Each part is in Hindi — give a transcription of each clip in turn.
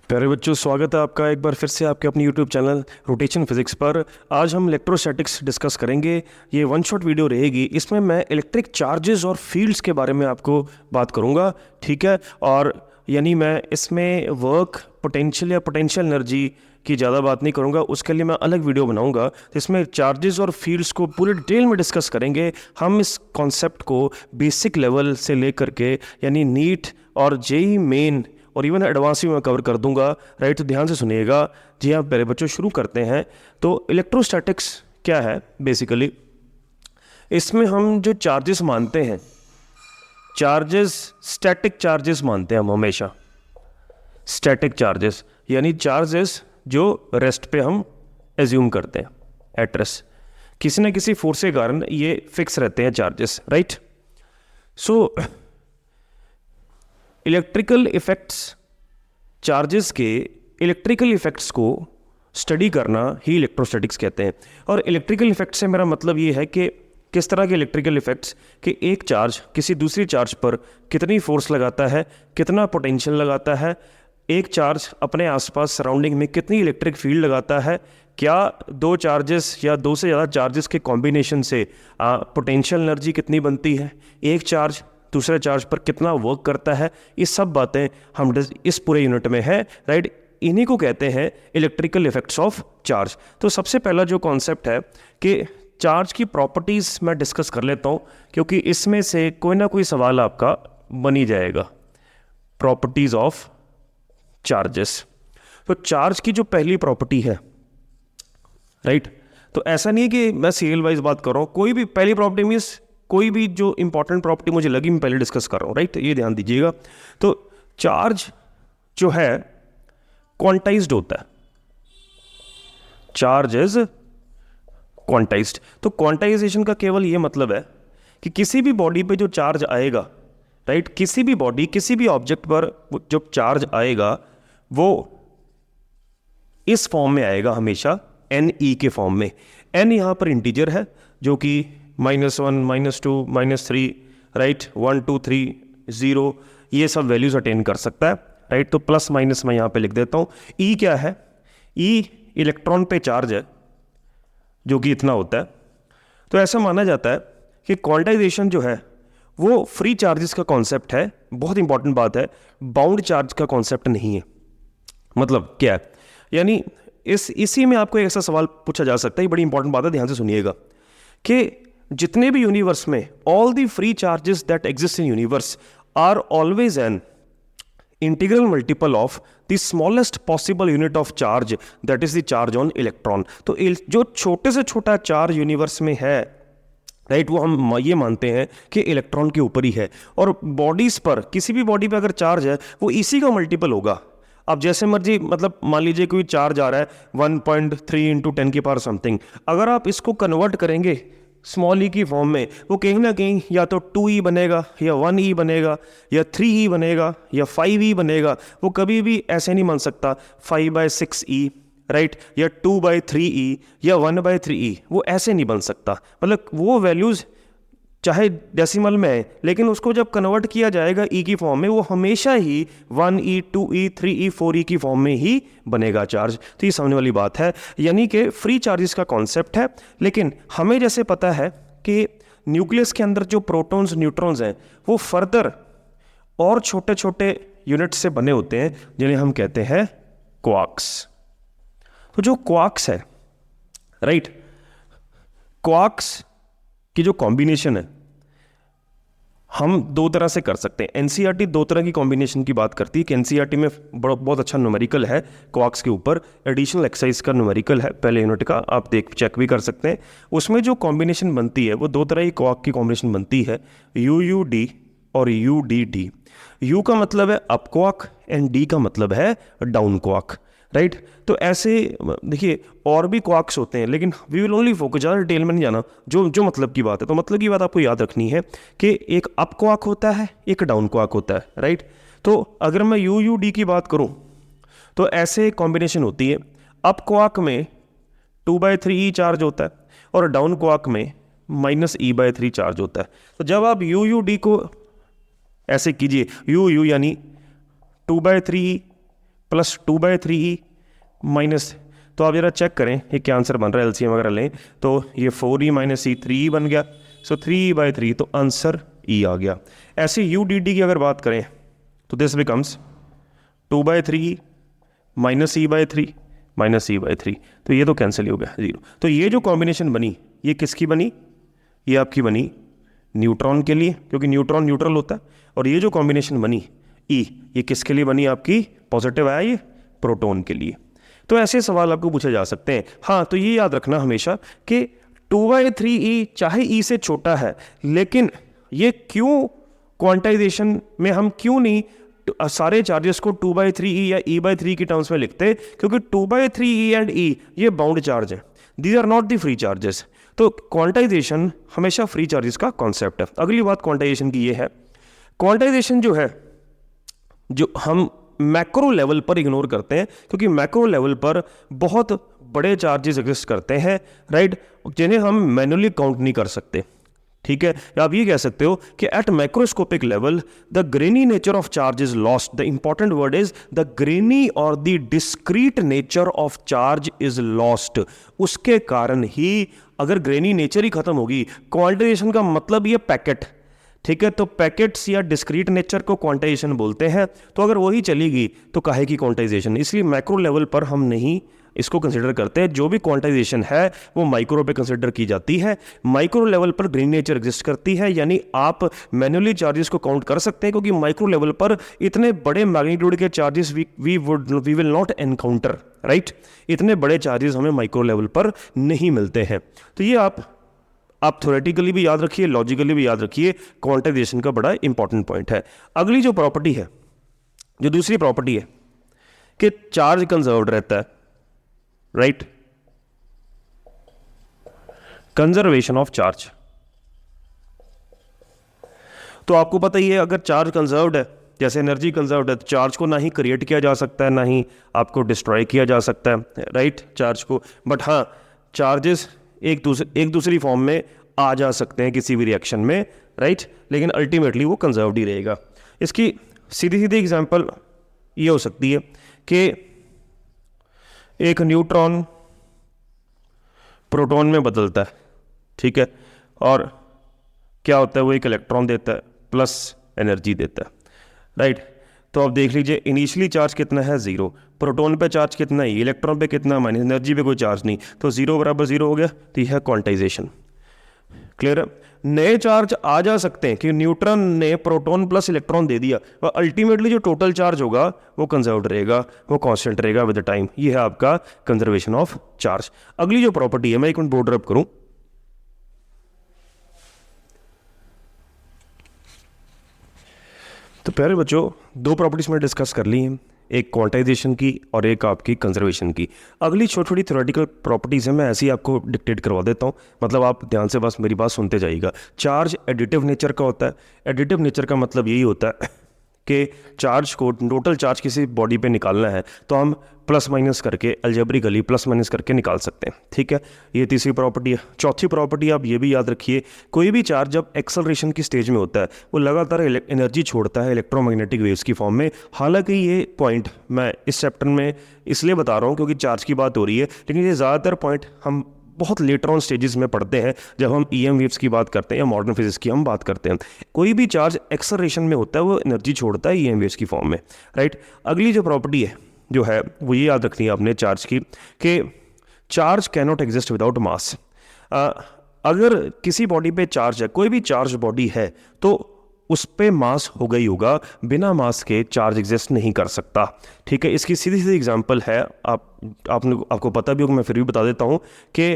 प्यारे बच्चों, स्वागत है आपका एक बार फिर से आपके अपनी यूट्यूब चैनल रोटेशन फिजिक्स पर। आज हम इलेक्ट्रोस्टैटिक्स डिस्कस करेंगे। ये वन शॉट वीडियो रहेगी। इसमें मैं इलेक्ट्रिक चार्जेस और फील्ड्स के बारे में आपको बात करूंगा, ठीक है। और यानी मैं इसमें वर्क पोटेंशियल या पोटेंशियल एनर्जी की ज़्यादा बात नहीं करूंगा, उसके लिए मैं अलग वीडियो बनाऊंगा। तो इसमें चार्जेस और फील्ड्स को पूरे डिटेल में डिस्कस करेंगे। हम इस कॉन्सेप्ट को बेसिक लेवल से लेकर के यानी नीट और जेई मेन और इवन एडवांस भी मैं कवर कर दूंगा, राइट। तो ध्यान से सुनिएगा। जी हाँ प्यारे बच्चों, शुरू करते हैं। तो इलेक्ट्रोस्टैटिक्स क्या है बेसिकली? इसमें हम जो चार्जेस मानते हैं, चार्जेस स्टैटिक चार्जेस मानते हैं हम हमेशा। स्टैटिक चार्जेस यानी चार्जेस जो रेस्ट पे हम एज्यूम करते हैं, एट रेस्ट, किसी न किसी फोर्स के कारण ये फिक्स रहते हैं charges, right. So electrical effects, charges के इलेक्ट्रिकल इफेक्ट्स को स्टडी करना ही इलेक्ट्रोस्टैटिक्स कहते हैं। और इलेक्ट्रिकल इफेक्ट से मेरा मतलब ये है कि किस तरह के इलेक्ट्रिकल इफेक्ट्स कि एक चार्ज किसी दूसरी चार्ज पर कितनी फोर्स लगाता है, कितना पोटेंशियल लगाता है, एक चार्ज अपने आसपास सराउंडिंग में कितनी इलेक्ट्रिक फील्ड लगाता है, क्या दो चार्जेस या दो से ज़्यादा चार्जेस के कॉम्बिनेशन से पोटेंशियल एनर्जी कितनी बनती है, एक चार्ज दूसरे चार्ज पर कितना वर्क करता है। ये सब बातें हम इस पूरे यूनिट में है, राइट। इन्हीं को कहते हैं इलेक्ट्रिकल इफेक्ट्स ऑफ चार्ज। तो सबसे पहला जो कॉन्सेप्ट है कि चार्ज की प्रॉपर्टीज़ मैं डिस्कस कर लेता हूँ, क्योंकि इसमें से कोई ना कोई सवाल आपका बन ही जाएगा। Properties of charges. तो चार्ज की जो पहली प्रॉपर्टी है, राइट, तो ऐसा नहीं है कि मैं सीरियल वाइज बात कर रहा हूँ। कोई भी पहली प्रॉपर्टी मीन्स कोई भी जो इंपॉर्टेंट प्रॉपर्टी मुझे लगी मैं पहले डिस्कस कर रहा हूँ, राइट। ये ध्यान दीजिएगा। तो चार्ज जो है क्वांटाइज्ड होता है। Charge is quantized. तो क्वांटाइजेशन का केवल ये मतलब है कि किसी भी बॉडी पे जो चार्ज आएगा, राइट, किसी भी बॉडी किसी भी ऑब्जेक्ट पर जो चार्ज आएगा वो इस फॉर्म में आएगा हमेशा, एन ई के फॉर्म में। एन यहाँ पर इंटीजर है जो कि -1, -2, -3, राइट, 1, 2, 3, 0, ये सब वैल्यूज अटेन कर सकता है, राइट। तो प्लस माइनस मैं यहाँ पे लिख देता हूँ। ई क्या है? ई इलेक्ट्रॉन पे चार्ज है जो कि इतना होता है। तो ऐसा माना जाता है कि क्वांटाइजेशन जो है वो फ्री चार्जेस का कॉन्सेप्ट है। बहुत इंपॉर्टेंट बात है, बाउंड चार्ज का कॉन्सेप्ट नहीं है। मतलब क्या है? यानी इसी में आपको एक ऐसा सवाल पूछा जा सकता है, बड़ी इंपॉर्टेंट बात है, ध्यान से सुनिएगा, कि जितने भी यूनिवर्स में all the free charges that exist in universe are always an integral multiple of the smallest possible unit of charge, that is the charge on electron. तो जो छोटे से छोटा चार्ज यूनिवर्स में है, राइट, वो हम ये मानते हैं कि इलेक्ट्रॉन के ऊपर ही है। और बॉडीज पर, किसी भी बॉडी पे अगर चार्ज है वो इसी का मल्टीपल होगा। अब जैसे मर्जी, मतलब मान लीजिए कोई चार्ज आ रहा है 1.3 × 10 समथिंग, अगर आप इसको कन्वर्ट करेंगे स्मॉल ई की फॉर्म में, वो कहीं ना कहीं या तो 2e बनेगा, या 1e बनेगा, या 3e बनेगा, या 5e बनेगा। वो कभी भी ऐसे नहीं मान सकता 5/6e, राइट, या 2/3e, या 1/3e। वो ऐसे नहीं बन सकता। मतलब वो वैल्यूज़ चाहे डेसिमल में है, लेकिन उसको जब कन्वर्ट किया जाएगा ई की फॉर्म में, वो हमेशा ही 1e, 2e, 3e, 4e की फॉर्म में ही बनेगा चार्ज। तो ये समझने वाली बात है। यानी कि फ्री चार्जेस का कॉन्सेप्ट है। लेकिन हमें जैसे पता है कि न्यूक्लियस के अंदर जो प्रोटॉन्स न्यूट्रॉन्स हैं वो फर्दर और छोटे छोटे यूनिट से बने होते हैं, जिन्हें हम कहते हैं क्वार्क्स। तो जो क्वार्क्स है, राइट, क्वार्क्स की जो कॉम्बिनेशन है हम दो तरह से कर सकते हैं। एनसीईआरटी दो तरह की कॉम्बिनेशन की बात करती है कि एनसीईआरटी में बहुत अच्छा न्यूमेरिकल है क्वार्क्स के ऊपर, एडिशनल एक्सरसाइज का न्यूमेरिकल है पहले यूनिट का, आप चेक भी कर सकते हैं। उसमें जो कॉम्बिनेशन बनती है वो दो तरह की क्वार्क की कॉम्बिनेशन बनती है, UUD और UDD। U का मतलब है अप क्वार्क एंड D का मतलब है डाउन क्वार्क, राइट। तो ऐसे देखिए और भी क्वार्क्स होते हैं, लेकिन वी विल ओनली फोकस, ज़्यादा डिटेल में नहीं जाना, जो मतलब की बात है। तो मतलब की बात आपको याद रखनी है कि एक अप क्वार्क होता है, एक डाउन क्वार्क होता है, राइट। तो अगर मैं UUD की बात करूं तो ऐसे कॉम्बिनेशन होती है। अप क्वार्क में 2/3e चार्ज होता है और डाउन क्वार्क में -e/3 चार्ज होता है। तो जब आप UUD को ऐसे कीजिए, UU यानी 2/3e प्लस 2/3e माइनस, तो आप जरा चेक करें ये क्या आंसर बन रहा है, एलसीएम वगैरह लें तो ये 4e माइनस ई 3e बन गया, सो 3e/3, तो आंसर ई आ गया। ऐसे UDD की अगर बात करें तो this becomes 2/3e minus e/3 minus e/3, तो ये तो कैंसिल ही हो गया, 0। तो ये जो कॉम्बिनेशन बनी ये किसकी बनी, ये आपकी बनी न्यूट्रॉन के लिए, क्योंकि न्यूट्रॉन न्यूट्रल होता है। और ये जो कॉम्बिनेशन बनी ई, ये किसके लिए बनी, आपकी पॉजिटिव आया, ये प्रोटॉन के लिए। तो ऐसे सवाल आपको पूछे जा सकते हैं। हाँ, तो ये याद रखना हमेशा कि 2/3e चाहे ई से छोटा है, लेकिन ये क्यों क्वांटाइजेशन में हम क्यों नहीं सारे चार्जेस को 2/3e या e/3 की टर्म्स में लिखते, क्योंकि 2/3e एंड e ये बाउंड चार्ज है, these are not the free charges. तो क्वांटाइजेशन हमेशा फ्री चार्जेस का कॉन्सेप्ट है। अगली बात क्वांटाइजेशन की ये है, क्वांटाइजेशन जो है जो हम मैक्रो लेवल पर इग्नोर करते हैं, क्योंकि मैक्रो लेवल पर बहुत बड़े चार्जेस एग्जिस्ट करते हैं, राइट, जिन्हें हम मैन्युअली काउंट नहीं कर सकते। ठीक है, या आप ये कह सकते हो कि at macroscopic level the grainy nature of charge is lost, the important word is the grainy और the discrete nature of charge is lost. उसके कारण ही अगर ग्रेनी नेचर ही खत्म होगी, क्वांटाइजेशन का मतलब ये पैकेट, ठीक है, तो पैकेट्स या डिस्क्रीट नेचर को क्वांटाइजेशन बोलते हैं। तो अगर वही चलेगी तो काहे की क्वांटाइजेशन, इसलिए मैक्रो लेवल पर हम नहीं इसको कंसिडर करते हैं। जो भी क्वांटाइजेशन है वो माइक्रो पे कंसिडर की जाती है। माइक्रो लेवल पर ग्रीन नेचर एग्जिस्ट करती है, यानी आप मैन्युअली चार्जेस को काउंट कर सकते हैं, क्योंकि माइक्रो लेवल पर इतने बड़े मैग्नीट्यूड के charges we will not encounter, right. इतने बड़े चार्जेस हमें माइक्रो लेवल पर नहीं मिलते हैं। तो ये आप थ्योरेटिकली भी याद रखिए, लॉजिकली भी याद रखिए, क्वांटाइजेशन का बड़ा इंपॉर्टेंट पॉइंट है। अगली जो प्रॉपर्टी है, जो दूसरी प्रॉपर्टी है कि चार्ज कंजर्व्ड रहता है, राइट, कंजर्वेशन ऑफ चार्ज। तो आपको पता ही है अगर चार्ज कंजर्व्ड है, जैसे एनर्जी कंजर्व्ड है, तो चार्ज को ना ही क्रिएट किया जा सकता है ना ही आपको डिस्ट्रॉय किया जा सकता है, राइट, चार्ज को। बट हाँ, चार्जेस एक दूसरी फॉर्म में आ जा सकते हैं किसी भी रिएक्शन में, राइट, लेकिन अल्टीमेटली वो कंजर्व्ड ही रहेगा। इसकी सीधी सीधी एग्जांपल ये हो सकती है कि एक न्यूट्रॉन प्रोटॉन में बदलता है, ठीक है, और क्या होता है, वो एक इलेक्ट्रॉन देता है प्लस एनर्जी देता है, राइट। तो आप देख लीजिए इनिशियली चार्ज कितना है, 0, प्रोटॉन पे चार्ज कितना है, इलेक्ट्रॉन पे कितना, माइनस एनर्जी पे कोई चार्ज नहीं, तो 0 बराबर 0 हो गया। तो यह है क्वांटाइजेशन, क्लियर है। नए चार्ज आ जा सकते हैं कि न्यूट्रॉन ने प्रोटॉन प्लस इलेक्ट्रॉन दे दिया, और अल्टीमेटली जो टोटल चार्ज होगा वो कंजर्व्ड रहेगा, वो कांस्टेंट रहेगा विद द टाइम। ये है आपका कंजर्वेशन ऑफ चार्ज। अगली जो प्रॉपर्टी है, मैं एक मिनट बोर्ड रब करूं, तो प्यारे बच्चों दो प्रॉपर्टीज में डिस्कस कर ली हैं, एक क्वांटाइजेशन की और एक आपकी कंजर्वेशन की। अगली छोटी छोटी थ्योरेटिकल प्रॉपर्टीज है, मैं ऐसे ही आपको डिक्टेट करवा देता हूँ, मतलब आप ध्यान से बस मेरी बात सुनते जाइएगा। चार्ज एडिटिव नेचर का होता है। एडिटिव नेचर का मतलब यही होता है कि चार्ज को, टोटल चार्ज किसी बॉडी पे निकालना है तो हम प्लस माइनस करके अलजेब्रिकली प्लस माइनस करके निकाल सकते हैं, ठीक है। ये तीसरी प्रॉपर्टी है। चौथी प्रॉपर्टी आप ये भी याद रखिए, कोई भी चार्ज जब एक्सेलरेशन की स्टेज में होता है वो लगातार एनर्जी छोड़ता है इलेक्ट्रोमैग्नेटिक वेव्स की फॉर्म में। हालांकि ये पॉइंट मैं इस चैप्टर में इसलिए बता रहा हूँ क्योंकि चार्ज की बात हो रही है, लेकिन ये ज़्यादातर पॉइंट हम बहुत लेटर ऑन स्टेजेस में पढ़ते हैं जब हम EM वेव्स की बात करते हैं या मॉडर्न फिजिक्स की हम बात करते हैं। कोई भी चार्ज एक्सेलरेशन में होता है वो एनर्जी छोड़ता है EM वेव्स की फॉर्म में, राइट। अगली जो प्रॉपर्टी है जो है वो ये याद रखनी है आपने चार्ज की, कि charge can not exist without mass. अगर किसी बॉडी पे चार्ज है, कोई भी चार्ज बॉडी है, तो उस पे मास होगा ही होगा, बिना मास के चार्ज एग्जिस्ट नहीं कर सकता, ठीक है। इसकी सीधी सीधी एग्जांपल है, आपको पता भी होगा, मैं फिर भी बता देता हूँ कि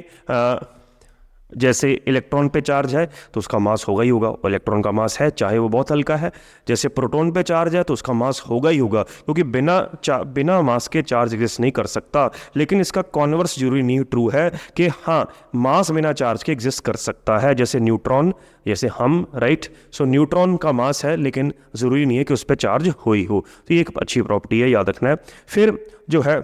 जैसे इलेक्ट्रॉन पे चार्ज है तो उसका मास होगा ही होगा, और इलेक्ट्रॉन का मास है चाहे वो बहुत हल्का है। जैसे प्रोटॉन पे चार्ज है तो उसका मास होगा ही होगा, क्योंकि बिना मास के चार्ज एग्जिस्ट नहीं कर सकता। लेकिन इसका कॉन्वर्स जरूरी नहीं ट्रू है कि हाँ, मास बिना चार्ज के एग्जिस्ट कर सकता है, जैसे न्यूट्रॉन, जैसे हम, राइट। सो न्यूट्रॉन का मास है लेकिन ज़रूरी नहीं है कि उस पर चार्ज हो ही हो। तो ये एक अच्छी प्रॉपर्टी है, याद रखना है। फिर जो है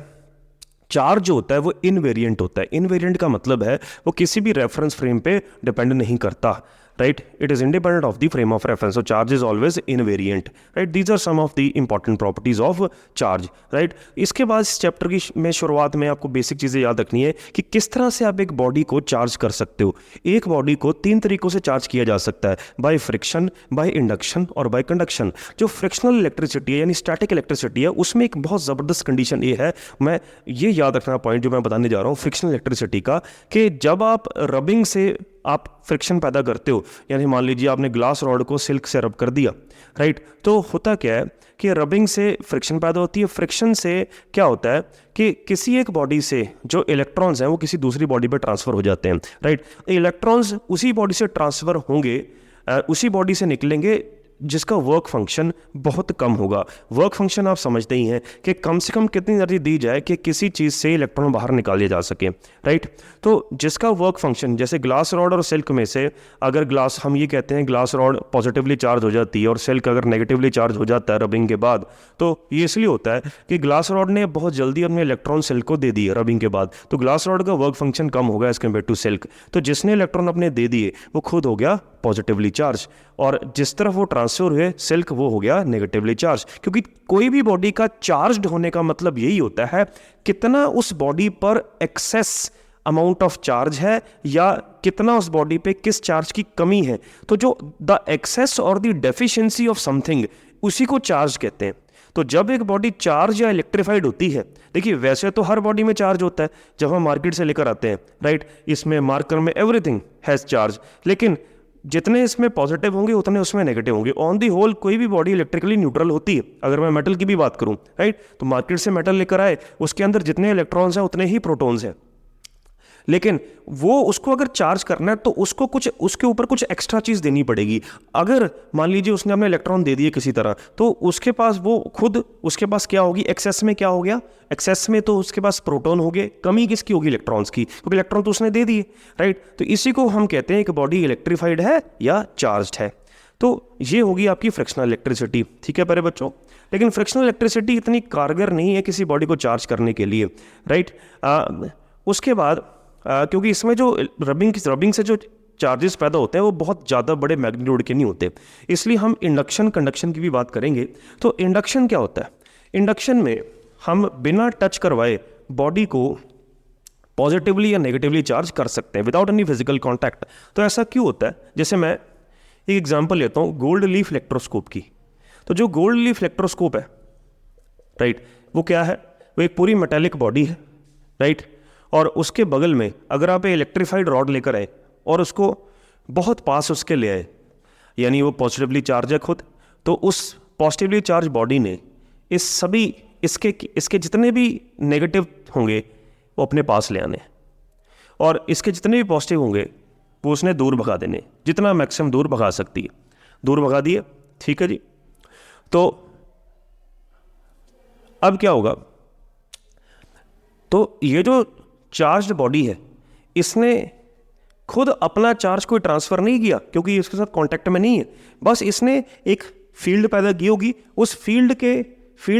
चार्ज जो होता है वो इनवेरिएंट होता है। इनवेरिएंट का मतलब है वो किसी भी रेफरेंस फ्रेम पे डिपेंड नहीं करता, right? It is independent of the frame of reference. So charge is always invariant, right? These are some of the important properties of charge, right? इसके बाद इस चैप्टर की में शुरुआत में आपको बेसिक चीज़ें याद रखनी है कि किस तरह से आप एक बॉडी को चार्ज कर सकते हो। एक बॉडी को 3 तरीकों से चार्ज किया जा सकता है, बाय फ्रिक्शन, बाय इंडक्शन और बाय कंडक्शन। जो फ्रिक्शनल इलेक्ट्रिसिटी है यानी स्टैटिक इलेक्ट्रिसिटी है, उसमें एक बहुत ज़बरदस्त कंडीशन ये है, मैं ये याद रखना पॉइंट जो मैं बताने जा रहा हूँ फ्रिक्शनल इलेक्ट्रिसिटी का, कि जब आप रबिंग से आप फ्रिक्शन पैदा करते हो, यानी मान लीजिए आपने ग्लास रॉड को सिल्क से रब कर दिया, राइट? तो होता क्या है कि रबिंग से फ्रिक्शन पैदा होती है। फ्रिक्शन से क्या होता है कि किसी एक बॉडी से जो इलेक्ट्रॉन्स हैं वो किसी दूसरी बॉडी पे ट्रांसफ़र हो जाते हैं, राइट? इलेक्ट्रॉन्स उसी बॉडी से ट्रांसफ़र होंगे, उसी बॉडी से निकलेंगे जिसका वर्क फंक्शन बहुत कम होगा। वर्क फंक्शन आप समझते ही हैं कि कम से कम कितनी एनर्जी दी जाए कि किसी चीज़ से इलेक्ट्रॉन बाहर निकाले जा सके, राइट? तो जिसका वर्क फंक्शन, जैसे ग्लास रॉड और सिल्क में से अगर ग्लास, हम ये कहते हैं ग्लास रॉड पॉजिटिवली चार्ज हो जाती है और सिल्क अगर नेगेटिवली चार्ज हो जाता है रबिंग के बाद, तो ये इसलिए होता है कि ग्लास रॉड ने बहुत जल्दी अपने इलेक्ट्रॉन सिल्क को दे दिए रबिंग के बाद, तो ग्लास रॉड का वर्क फंक्शन कम होगा एज कम्पेयर टू सिल्क। तो जिसने इलेक्ट्रॉन अपने दे दिए वो खुद हो गया पॉजिटिवली चार्ज, और जिस तरफ वो ट्रांसफर हुए सिल्क, वो हो गया नेगेटिवली चार्ज। क्योंकि कोई भी बॉडी का चार्ज्ड होने का मतलब यही होता है कितना उस बॉडी पर एक्सेस अमाउंट ऑफ चार्ज है या कितना उस बॉडी पे किस चार्ज की कमी है। तो जो द एक्सेस और द डेफिशिएंसी ऑफ समथिंग, उसी को चार्ज कहते हैं। तो जब एक बॉडी चार्ज या इलेक्ट्रीफाइड होती है, देखिए वैसे तो हर बॉडी में चार्ज होता है जब हम मार्केट से लेकर आते हैं, राइट? इसमें मार्कर में एवरीथिंग हैज़ चार्ज, लेकिन जितने इसमें पॉजिटिव होंगे उतने उसमें नेगेटिव होंगे। ऑन दी होल कोई भी बॉडी इलेक्ट्रिकली न्यूट्रल होती है। अगर मैं मेटल की भी बात करूं, राइट, तो मार्केट से मेटल लेकर आए, उसके अंदर जितने इलेक्ट्रॉन्स हैं उतने ही प्रोटॉन्स हैं, लेकिन वो उसको अगर चार्ज करना है तो उसको कुछ उसके ऊपर कुछ एक्स्ट्रा चीज़ देनी पड़ेगी। अगर मान लीजिए उसने अपने इलेक्ट्रॉन दे दिए किसी तरह, तो उसके पास वो खुद उसके पास क्या होगी, एक्सेस में क्या हो गया, एक्सेस में तो उसके पास प्रोटॉन हो गए, कमी किसकी होगी, इलेक्ट्रॉन्स की, क्योंकि इलेक्ट्रॉन तो उसने दे दिए, राइट? तो इसी को हम कहते हैं कि बॉडी इलेक्ट्रीफाइड है या चार्ज्ड है। तो ये होगी आपकी फ्रिक्शनल इलेक्ट्रिसिटी, ठीक है प्यारे बच्चों। लेकिन फ्रिक्शनल इलेक्ट्रिसिटी इतनी कारगर नहीं है किसी बॉडी को चार्ज करने के लिए, राइट? उसके बाद क्योंकि इसमें जो रबिंग से जो चार्जेस पैदा होते हैं वो बहुत ज़्यादा बड़े मैग्नीट्यूड के नहीं होते, इसलिए हम इंडक्शन कंडक्शन की भी बात करेंगे। तो इंडक्शन क्या होता है? इंडक्शन में हम बिना टच करवाए बॉडी को पॉजिटिवली या नेगेटिवली चार्ज कर सकते हैं विदाउट एनी फिजिकल कॉन्टैक्ट। तो ऐसा क्यों होता है? जैसे मैं एक एग्जांपल लेता हूँ गोल्ड लीफ इलेक्ट्रोस्कोप की। तो जो गोल्ड लीफ इलेक्ट्रोस्कोप है, राइट, वो क्या है? वो एक पूरी मेटेलिक बॉडी है, राइट? और उसके बगल में अगर आप इलेक्ट्रीफाइड रॉड लेकर आए और उसको बहुत पास उसके ले आए, यानी वो पॉजिटिवली चार्ज है खुद, तो उस पॉजिटिवली चार्ज बॉडी ने इसके जितने भी नेगेटिव होंगे वो अपने पास ले आने, और इसके जितने भी पॉजिटिव होंगे वो उसने दूर भगा देने, जितना मैक्सिमम दूर भगा सकती है, दूर भगा दिए, ठीक है जी। तो अब क्या होगा? तो ये जो चार्ज्ड बॉडी है, इसने खुद अपना चार्ज कोई ट्रांसफ़र नहीं किया क्योंकि इसके साथ कांटेक्ट में नहीं है, बस इसने एक फील्ड पैदा की होगी, उस फील्ड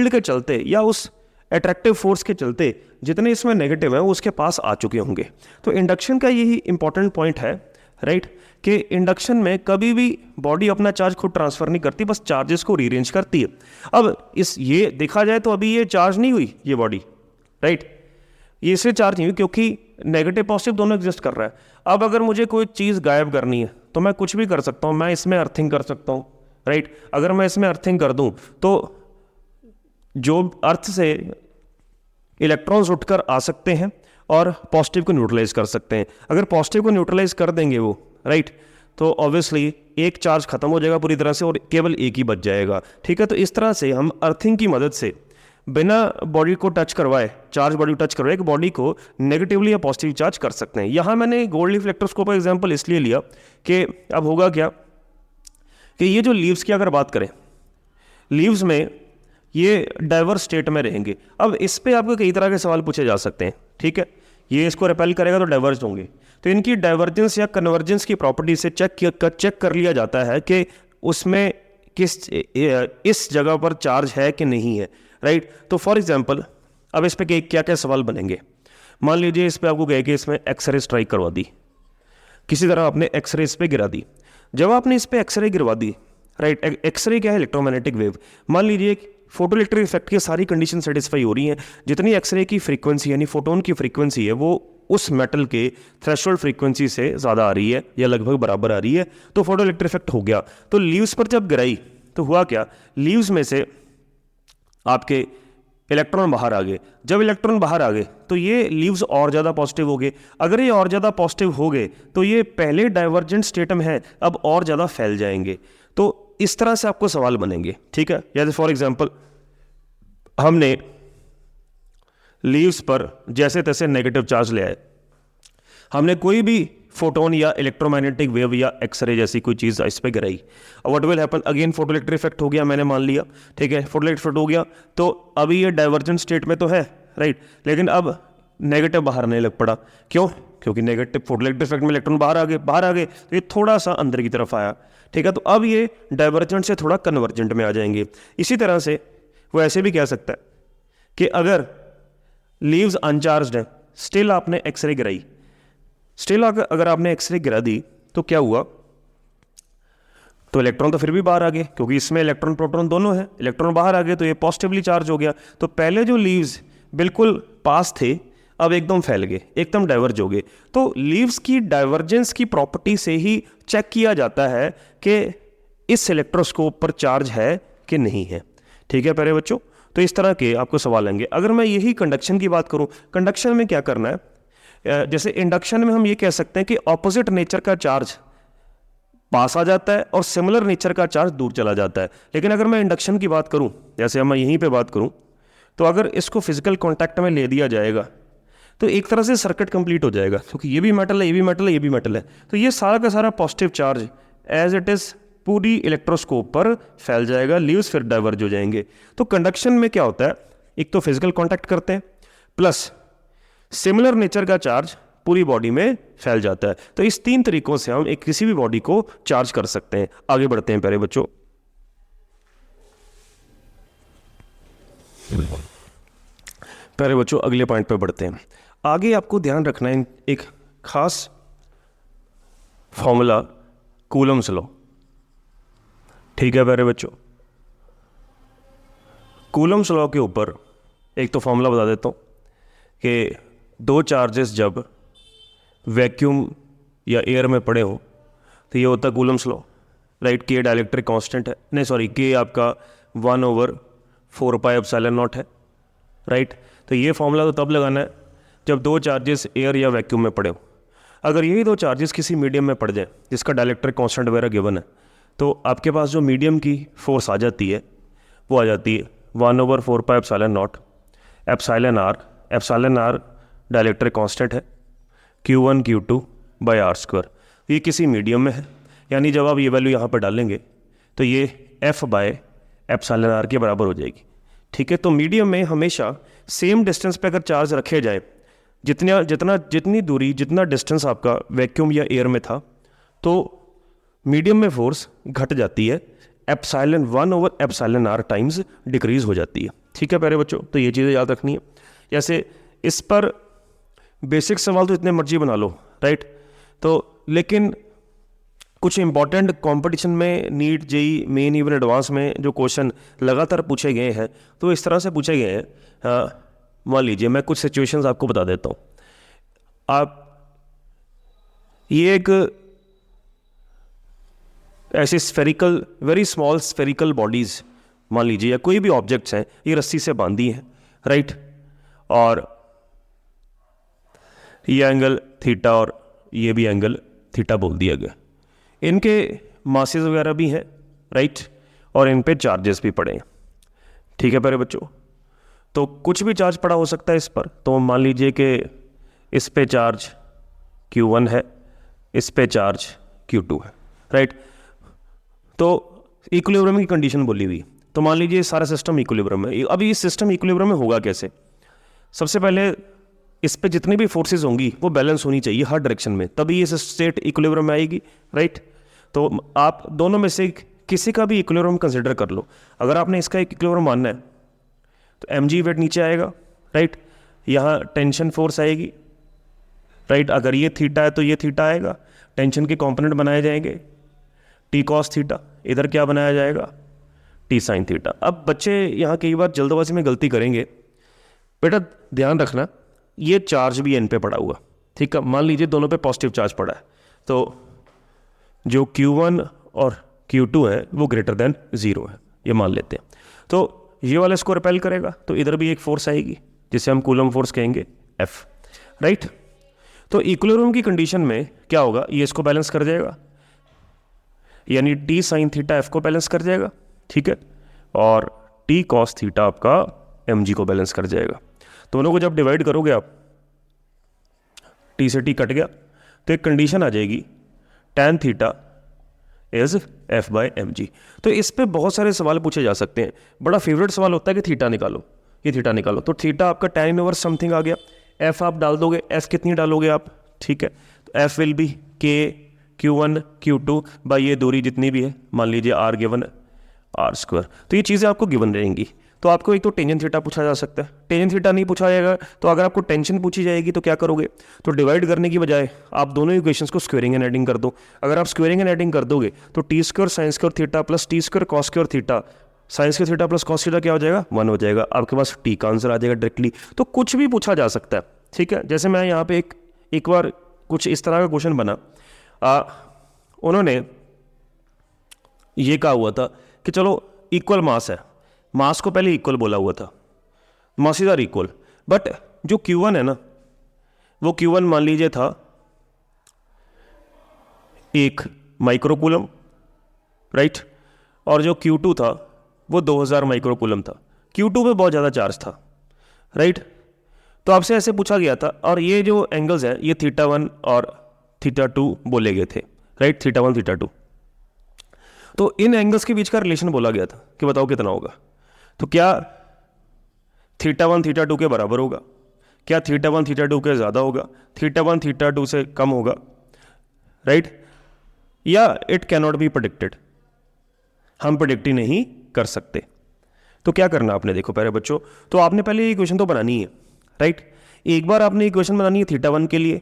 के चलते या उस अट्रैक्टिव फोर्स के चलते जितने इसमें नेगेटिव हैं वो उसके पास आ चुके होंगे। तो इंडक्शन का यही इंपॉर्टेंट पॉइंट है, राइट, कि इंडक्शन में कभी भी बॉडी अपना चार्ज खुद ट्रांसफ़र नहीं करती, बस चार्जेस को रीअरेंज करती है। अब ये देखा जाए तो अभी ये चार्ज नहीं हुई ये बॉडी, राइट, ये इसलिए चार्ज नहीं हुई क्योंकि नेगेटिव पॉजिटिव दोनों एग्जिस्ट कर रहा है। अब अगर मुझे कोई चीज़ गायब करनी है तो मैं कुछ भी कर सकता हूँ, मैं इसमें अर्थिंग कर सकता हूँ, राइट। अगर मैं इसमें अर्थिंग कर दूँ तो जो अर्थ से इलेक्ट्रॉन्स उठकर आ सकते हैं और पॉजिटिव को न्यूट्रलाइज कर सकते हैं। अगर पॉजिटिव को न्यूट्रलाइज कर देंगे वो, राइट, तो ऑब्वियसली एक चार्ज खत्म हो जाएगा पूरी तरह से और केवल एक ही बच जाएगा, ठीक है। तो इस तरह से हम अर्थिंग की मदद से बिना बॉडी को टच करवाए, चार्ज बॉडी को टच करवाए, एक बॉडी को नेगेटिवली या पॉजिटिव चार्ज कर सकते हैं। यहाँ मैंने गोल्ड लीफ इलेक्ट्रोस्कोप का एग्जांपल इसलिए लिया कि अब होगा क्या कि ये जो लीव्स की अगर बात करें, लीव्स में ये डाइवर्स स्टेट में रहेंगे। अब इस पे आपको कई तरह के सवाल पूछे जा सकते हैं, ठीक है। ये इसको रिपेल करेगा तो डाइवर्ज होंगे, तो इनकी डाइवर्जेंस या कन्वर्जेंस की प्रॉपर्टी से चेक कर लिया जाता है कि उसमें इस जगह पर चार्ज है कि नहीं है, राइट। तो फॉर एग्जांपल अब इस पे क्या क्या सवाल बनेंगे। मान लीजिए इस पे आपको कहे कि इसमें एक्सरे स्ट्राइक करवा दी, किसी तरह आपने एक्सरे इस पे गिरा दी, जब आपने इस पे एक्सरे गिरवा दी, राइट, एक्सरे क्या है, इलेक्ट्रोमैग्नेटिक वेव, मान लीजिए फोटो इलेक्ट्रिक इफेक्ट की सारी कंडीशन सेटिस्फाई हो रही हैं, जितनी एक्सरे की फ्रीक्वेंसी यानी फोटोन की फ्रीक्वेंसी है वो उस मेटल के थ्रेशोल्ड फ्रीक्वेंसी से ज़्यादा आ रही है या लगभग बराबर आ रही है, तो फोटो इलेक्ट्रिक इफेक्ट हो गया। तो लीव्स पर जब गिराई तो हुआ क्या, लीव्स में से आपके इलेक्ट्रॉन बाहर आ गए। जब इलेक्ट्रॉन बाहर आ गए तो ये लीव्स और ज़्यादा पॉजिटिव हो गए। अगर ये और ज़्यादा पॉजिटिव हो गए तो ये पहले डाइवर्जेंट स्टेट में है, अब और ज़्यादा फैल जाएंगे। तो इस तरह से आपको सवाल बनेंगे, ठीक है। जैसे फॉर एग्जांपल हमने लीव्स पर जैसे तैसे नेगेटिव चार्ज ले आए, हमने कोई भी फोटोन या इलेक्ट्रोमैग्नेटिक वेव या एक्सरे जैसी कोई चीज़ इस पर गिराई, what will happen, again photo electric effect हो गया, मैंने मान लिया, ठीक है, फोटो इलेक्ट्रिक इफेक्ट हो गया। तो अभी ये डाइवर्जेंट स्टेट में तो है, राइट, लेकिन अब नेगेटिव बाहर नहीं लग पड़ा, क्यों, क्योंकि नेगेटिव फोटो इलेक्ट्रिक इफेक्ट में इलेक्ट्रॉन बाहर आ गए तो ये थोड़ा सा अंदर की तरफ आया, ठीक है। तो अब ये डाइवर्जेंट से थोड़ा कन्वर्जेंट में आ जाएंगे। इसी तरह से वो ऐसे भी कह सकता है कि अगर लीव्स अनचार्ज्ड है, स्टिल आपने एक्सरे गिराई, स्टिल अगर आपने एक्सरे गिरा दी तो क्या हुआ, तो इलेक्ट्रॉन तो फिर भी बाहर आ गए, क्योंकि इसमें इलेक्ट्रॉन प्रोटॉन दोनों है, इलेक्ट्रॉन बाहर आ गए तो ये पॉजिटिवली चार्ज हो गया। तो पहले जो लीव्स बिल्कुल पास थे अब एकदम फैल गए, एकदम डाइवर्ज हो गए। तो लीव्स की डाइवर्जेंस की प्रॉपर्टी से ही चेक किया जाता है कि इस इलेक्ट्रोस्कोप पर चार्ज है कि नहीं है, ठीक है प्यारे बच्चों। तो इस तरह के आपको सवाल आएंगे। अगर मैं यही कंडक्शन की बात करूं, कंडक्शन में क्या करना है, जैसे इंडक्शन में हम ये कह सकते हैं कि ऑपोजिट नेचर का चार्ज पास आ जाता है और सिमिलर नेचर का चार्ज दूर चला जाता है। लेकिन अगर मैं इंडक्शन की बात करूं, जैसे मैं यहीं पे बात करूं, तो अगर इसको फिजिकल कांटेक्ट में ले दिया जाएगा तो एक तरह से सर्किट कंप्लीट हो जाएगा, क्योंकि ये भी मेटल है, ये भी मेटल है, ये भी मेटल है, तो ये सारा का सारा positive charge as it is पूरी इलेक्ट्रोस्कोप पर फैल जाएगा, लीव्स फिर डाइवर्ज हो जाएंगे। तो कंडक्शन में क्या होता है, एक तो फिजिकल कांटेक्ट करते हैं, प्लस सिमिलर नेचर का चार्ज पूरी बॉडी में फैल जाता है। तो इस तीन तरीकों से हम एक किसी भी बॉडी को चार्ज कर सकते हैं। आगे बढ़ते हैं प्यारे बच्चों। प्यारे बच्चों अगले पॉइंट पे बढ़ते हैं। आगे आपको ध्यान रखना है एक खास फॉर्मूला, कूलम्स लॉ, ठीक है प्यारे बच्चों। कूलम्स लॉ के ऊपर एक तो फॉर्मूला बता देता हूँ कि दो चार्जेस जब वैक्यूम या एयर में पड़े हो तो ये होता है कूलम्स लॉ, राइट। के डाइलेक्ट्रिक कांस्टेंट है, नहीं सॉरी, के आपका 1/4πε0 है, राइट। तो ये फॉर्मूला तो तब लगाना है जब दो चार्जेस एयर या वैक्यूम में पड़े हो। अगर यही दो चार्जेस किसी मीडियम में पड़ जाए जिसका डाइलेक्ट्रिक कांस्टेंट वगैरह गिवन है, तो आपके पास जो मीडियम की फोर्स आ जाती है वो आ जाती है 1/4πε0 एप्सिलॉन आर डाइलेक्ट्रिक कांस्टेंट है, Q1 Q2/r²। ये किसी मीडियम में है, यानी जब आप ये वैल्यू यहाँ पर डालेंगे तो ये F/ε के बराबर हो जाएगी, ठीक है। तो मीडियम में हमेशा सेम डिस्टेंस पे अगर चार्ज रखे जाए, जितनी दूरी जितना डिस्टेंस आपका वैक्यूम या एयर में था, तो मीडियम में फोर्स घट जाती है, ε1/ε टाइम्स डिक्रीज हो जाती है, ठीक है प्यारे बच्चों। तो ये चीज़ें याद रखनी है। जैसे इस पर बेसिक सवाल तो इतने मर्जी बना लो, राइट, तो लेकिन कुछ इंपॉर्टेंट कंपटीशन में NEET JEE Main even advance में जो क्वेश्चन लगातार पूछे गए हैं तो इस तरह से पूछे गए हैं। मान लीजिए मैं कुछ सिचुएशंस आपको बता देता हूँ। आप ये एक ऐसे spherical, very small spherical bodies मान लीजिए, या कोई भी ऑब्जेक्ट्स हैं, ये रस्सी से बांधी हैं, राइट, और ये एंगल थीटा और ये भी एंगल थीटा बोल दिया गया। इनके मासेस वगैरह भी हैं, राइट, और इन पे चार्जेस भी पड़े हैं, ठीक है प्यारे बच्चों। तो कुछ भी चार्ज पड़ा हो सकता है इस पर। तो मान लीजिए कि इस पे चार्ज Q1 है, इस पे चार्ज Q2 है, राइट। तो इक्विलिब्रियम की कंडीशन बोली हुई, तो मान लीजिए सारा सिस्टम इक्विलिब्रियम है। अब ये सिस्टम इक्विलिब्रियम में होगा कैसे? सबसे पहले इस पे जितनी भी फोर्सेस होंगी वो बैलेंस होनी चाहिए हर डायरेक्शन में, तभी ये स्टेट इक्विलिब्रियम में आएगी, राइट। तो आप दोनों में से किसी का भी इक्विलिब्रियम कंसिडर कर लो। अगर आपने इसका एक इक्विलिब्रियम मानना है तो mg वेट नीचे आएगा, राइट, यहाँ टेंशन फोर्स आएगी, राइट। अगर ये थीटा है तो ये थीटा आएगा, टेंशन के कंपोनेंट बनाए जाएंगे, टी कॉस थीटा, इधर क्या बनाया जाएगा, टी साइन थीटा। अब बच्चे यहाँ कई बार जल्दबाजी में गलती करेंगे, बेटा ध्यान रखना ये चार्ज भी एन पे पड़ा हुआ, ठीक है। मान लीजिए दोनों पे पॉजिटिव चार्ज पड़ा है, तो जो Q1 और Q2 है वो ग्रेटर देन 0 है, ये मान लेते हैं। तो ये वाला इसको रिपेल करेगा, तो इधर भी एक फोर्स आएगी जिसे हम कूलम फोर्स कहेंगे F, राइट। तो इक्विलिब्रियम की कंडीशन में क्या होगा, ये इसको बैलेंस कर जाएगा, यानी टी साइन थीटा F को बैलेंस कर जाएगा, ठीक है, और टी कॉस थीटा आपका mg को बैलेंस कर जाएगा। दोनों को जब डिवाइड करोगे आप, टी से टी कट गया, तो एक कंडीशन आ जाएगी tan theta is F by mg। तो इस पे बहुत सारे सवाल पूछे जा सकते हैं। बड़ा फेवरेट सवाल होता है कि थीटा निकालो, ये थीटा निकालो, तो थीटा आपका tan इनवर्स समथिंग आ गया, F आप डाल दोगे, F कितनी डालोगे आप, ठीक है, तो F will be K Q1 Q2 by ये दूरी जितनी भी है, मान लीजिए R गिवन R स्क्वायर। तो ये चीज़ें आपको गिवन रहेंगी। तो आपको एक तो टेंजेंट थीटा पूछा जा सकता है, टेंजेंट थीटा नहीं पूछा जाएगा तो अगर आपको टेंशन पूछी जाएगी तो क्या करोगे, तो डिवाइड करने की बजाय आप दोनों इक्वेशंस को स्क्वेयरिंग एंड एडिंग कर दो। अगर आप स्क्वेयरिंग एंड एडिंग कर दोगे तो T square sine square theta plus T square cos square theta, sine square theta plus cos theta क्या हो जाएगा, 1 हो जाएगा, आपके पास टी का आंसर आ जाएगा डायरेक्टली। तो कुछ भी पूछा जा सकता है, ठीक है। जैसे मैं यहाँ पे एक बार कुछ इस तरह का क्वेश्चन बना, उन्होंने ये कहा हुआ था कि चलो इक्वल मास है, मास को पहले इक्वल बोला हुआ था, मासेस आर इक्वल, बट जो Q1 है ना, वो Q1 मान लीजिए था 1 माइक्रोकूलम, राइट, और जो Q2 था वो 2000 माइक्रोकूलम था। Q2 पे बहुत ज़्यादा चार्ज था, राइट। तो आपसे ऐसे पूछा गया था, और ये जो एंगल्स हैं ये θ1 और θ2 बोले गए थे, राइट, θ1 θ2। तो इन एंगल्स के बीच का रिलेशन बोला गया था कि बताओ कितना होगा। तो क्या θ1 θ2 के बराबर होगा, क्या θ1 θ2 के ज़्यादा होगा, θ1 θ2 से कम होगा, राइट, या it can not be predicted, हम प्रेडिक्ट ही नहीं कर सकते। तो क्या करना आपने, देखो प्यारे बच्चों, तो आपने पहले ये इक्वेशन तो बनानी है, राइट। एक बार आपने इक्वेशन बनानी है θ1 के लिए,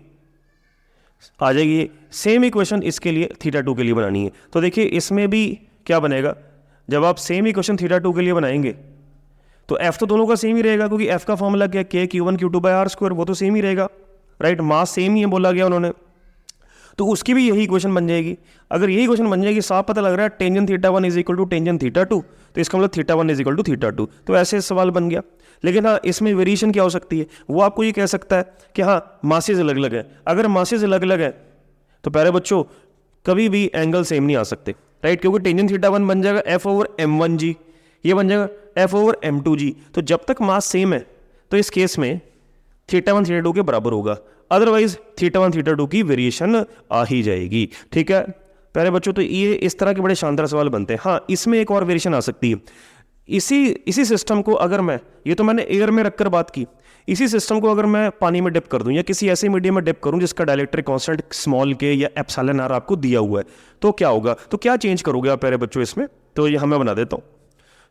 आ जाएगी सेम इक्वेशन इसके लिए θ2 के लिए बनानी है। तो देखिए इसमें भी क्या बनेगा, जब आप सेम इक्वेशन θ2 के लिए बनाएंगे तो f तो दोनों का सेम ही रहेगा, क्योंकि f का फॉर्मूला क्या है, K Q1 Q2 bye R square, वो तो सेम ही रहेगा, राइट, मास सेम ही है बोला गया उन्होंने, तो उसकी भी यही इक्वेशन बन जाएगी। अगर यही इक्वेशन बन जाएगी, साफ पता लग रहा है tangent θ1 is equal to tangent θ2, तो इसका मतलब θ1 इज इक्वल टू θ2, तो ऐसे सवाल बन गया। लेकिन हाँ, इसमें वेरिएशन क्या हो सकती है, वो आपको ये कह सकता है कि हाँ मासेज अलग अलग है। अगर मासेज अलग अलग है तो प्यारे बच्चों कभी भी एंगल सेम नहीं आ सकते, राइट, क्योंकि टेंजेंट θ1 बन जाएगा F/m1g, ये बन जाएगा F/m2g। तो जब तक मास सेम है तो इस केस में θ1 θ2 के बराबर होगा, अदरवाइज θ1 θ2 की वेरिएशन आ ही जाएगी, ठीक है प्यारे बच्चों। तो ये इस तरह के बड़े शानदार सवाल बनते हैं। हाँ, इसमें एक और वेरिएशन आ सकती है, इसी सिस्टम को अगर मैं, ये तो मैंने एयर में रखकर बात की, इसी सिस्टम को अगर मैं पानी में डिप कर दूं या किसी ऐसे मीडियम में डिप करूं जिसका डायलेक्ट्रिक कांस्टेंट स्मॉल के या एप्सिलॉन आर आपको दिया हुआ है, तो क्या होगा, तो क्या चेंज करोगे आप प्यारे बच्चों इसमें, तो ये मैं बना देता हूं।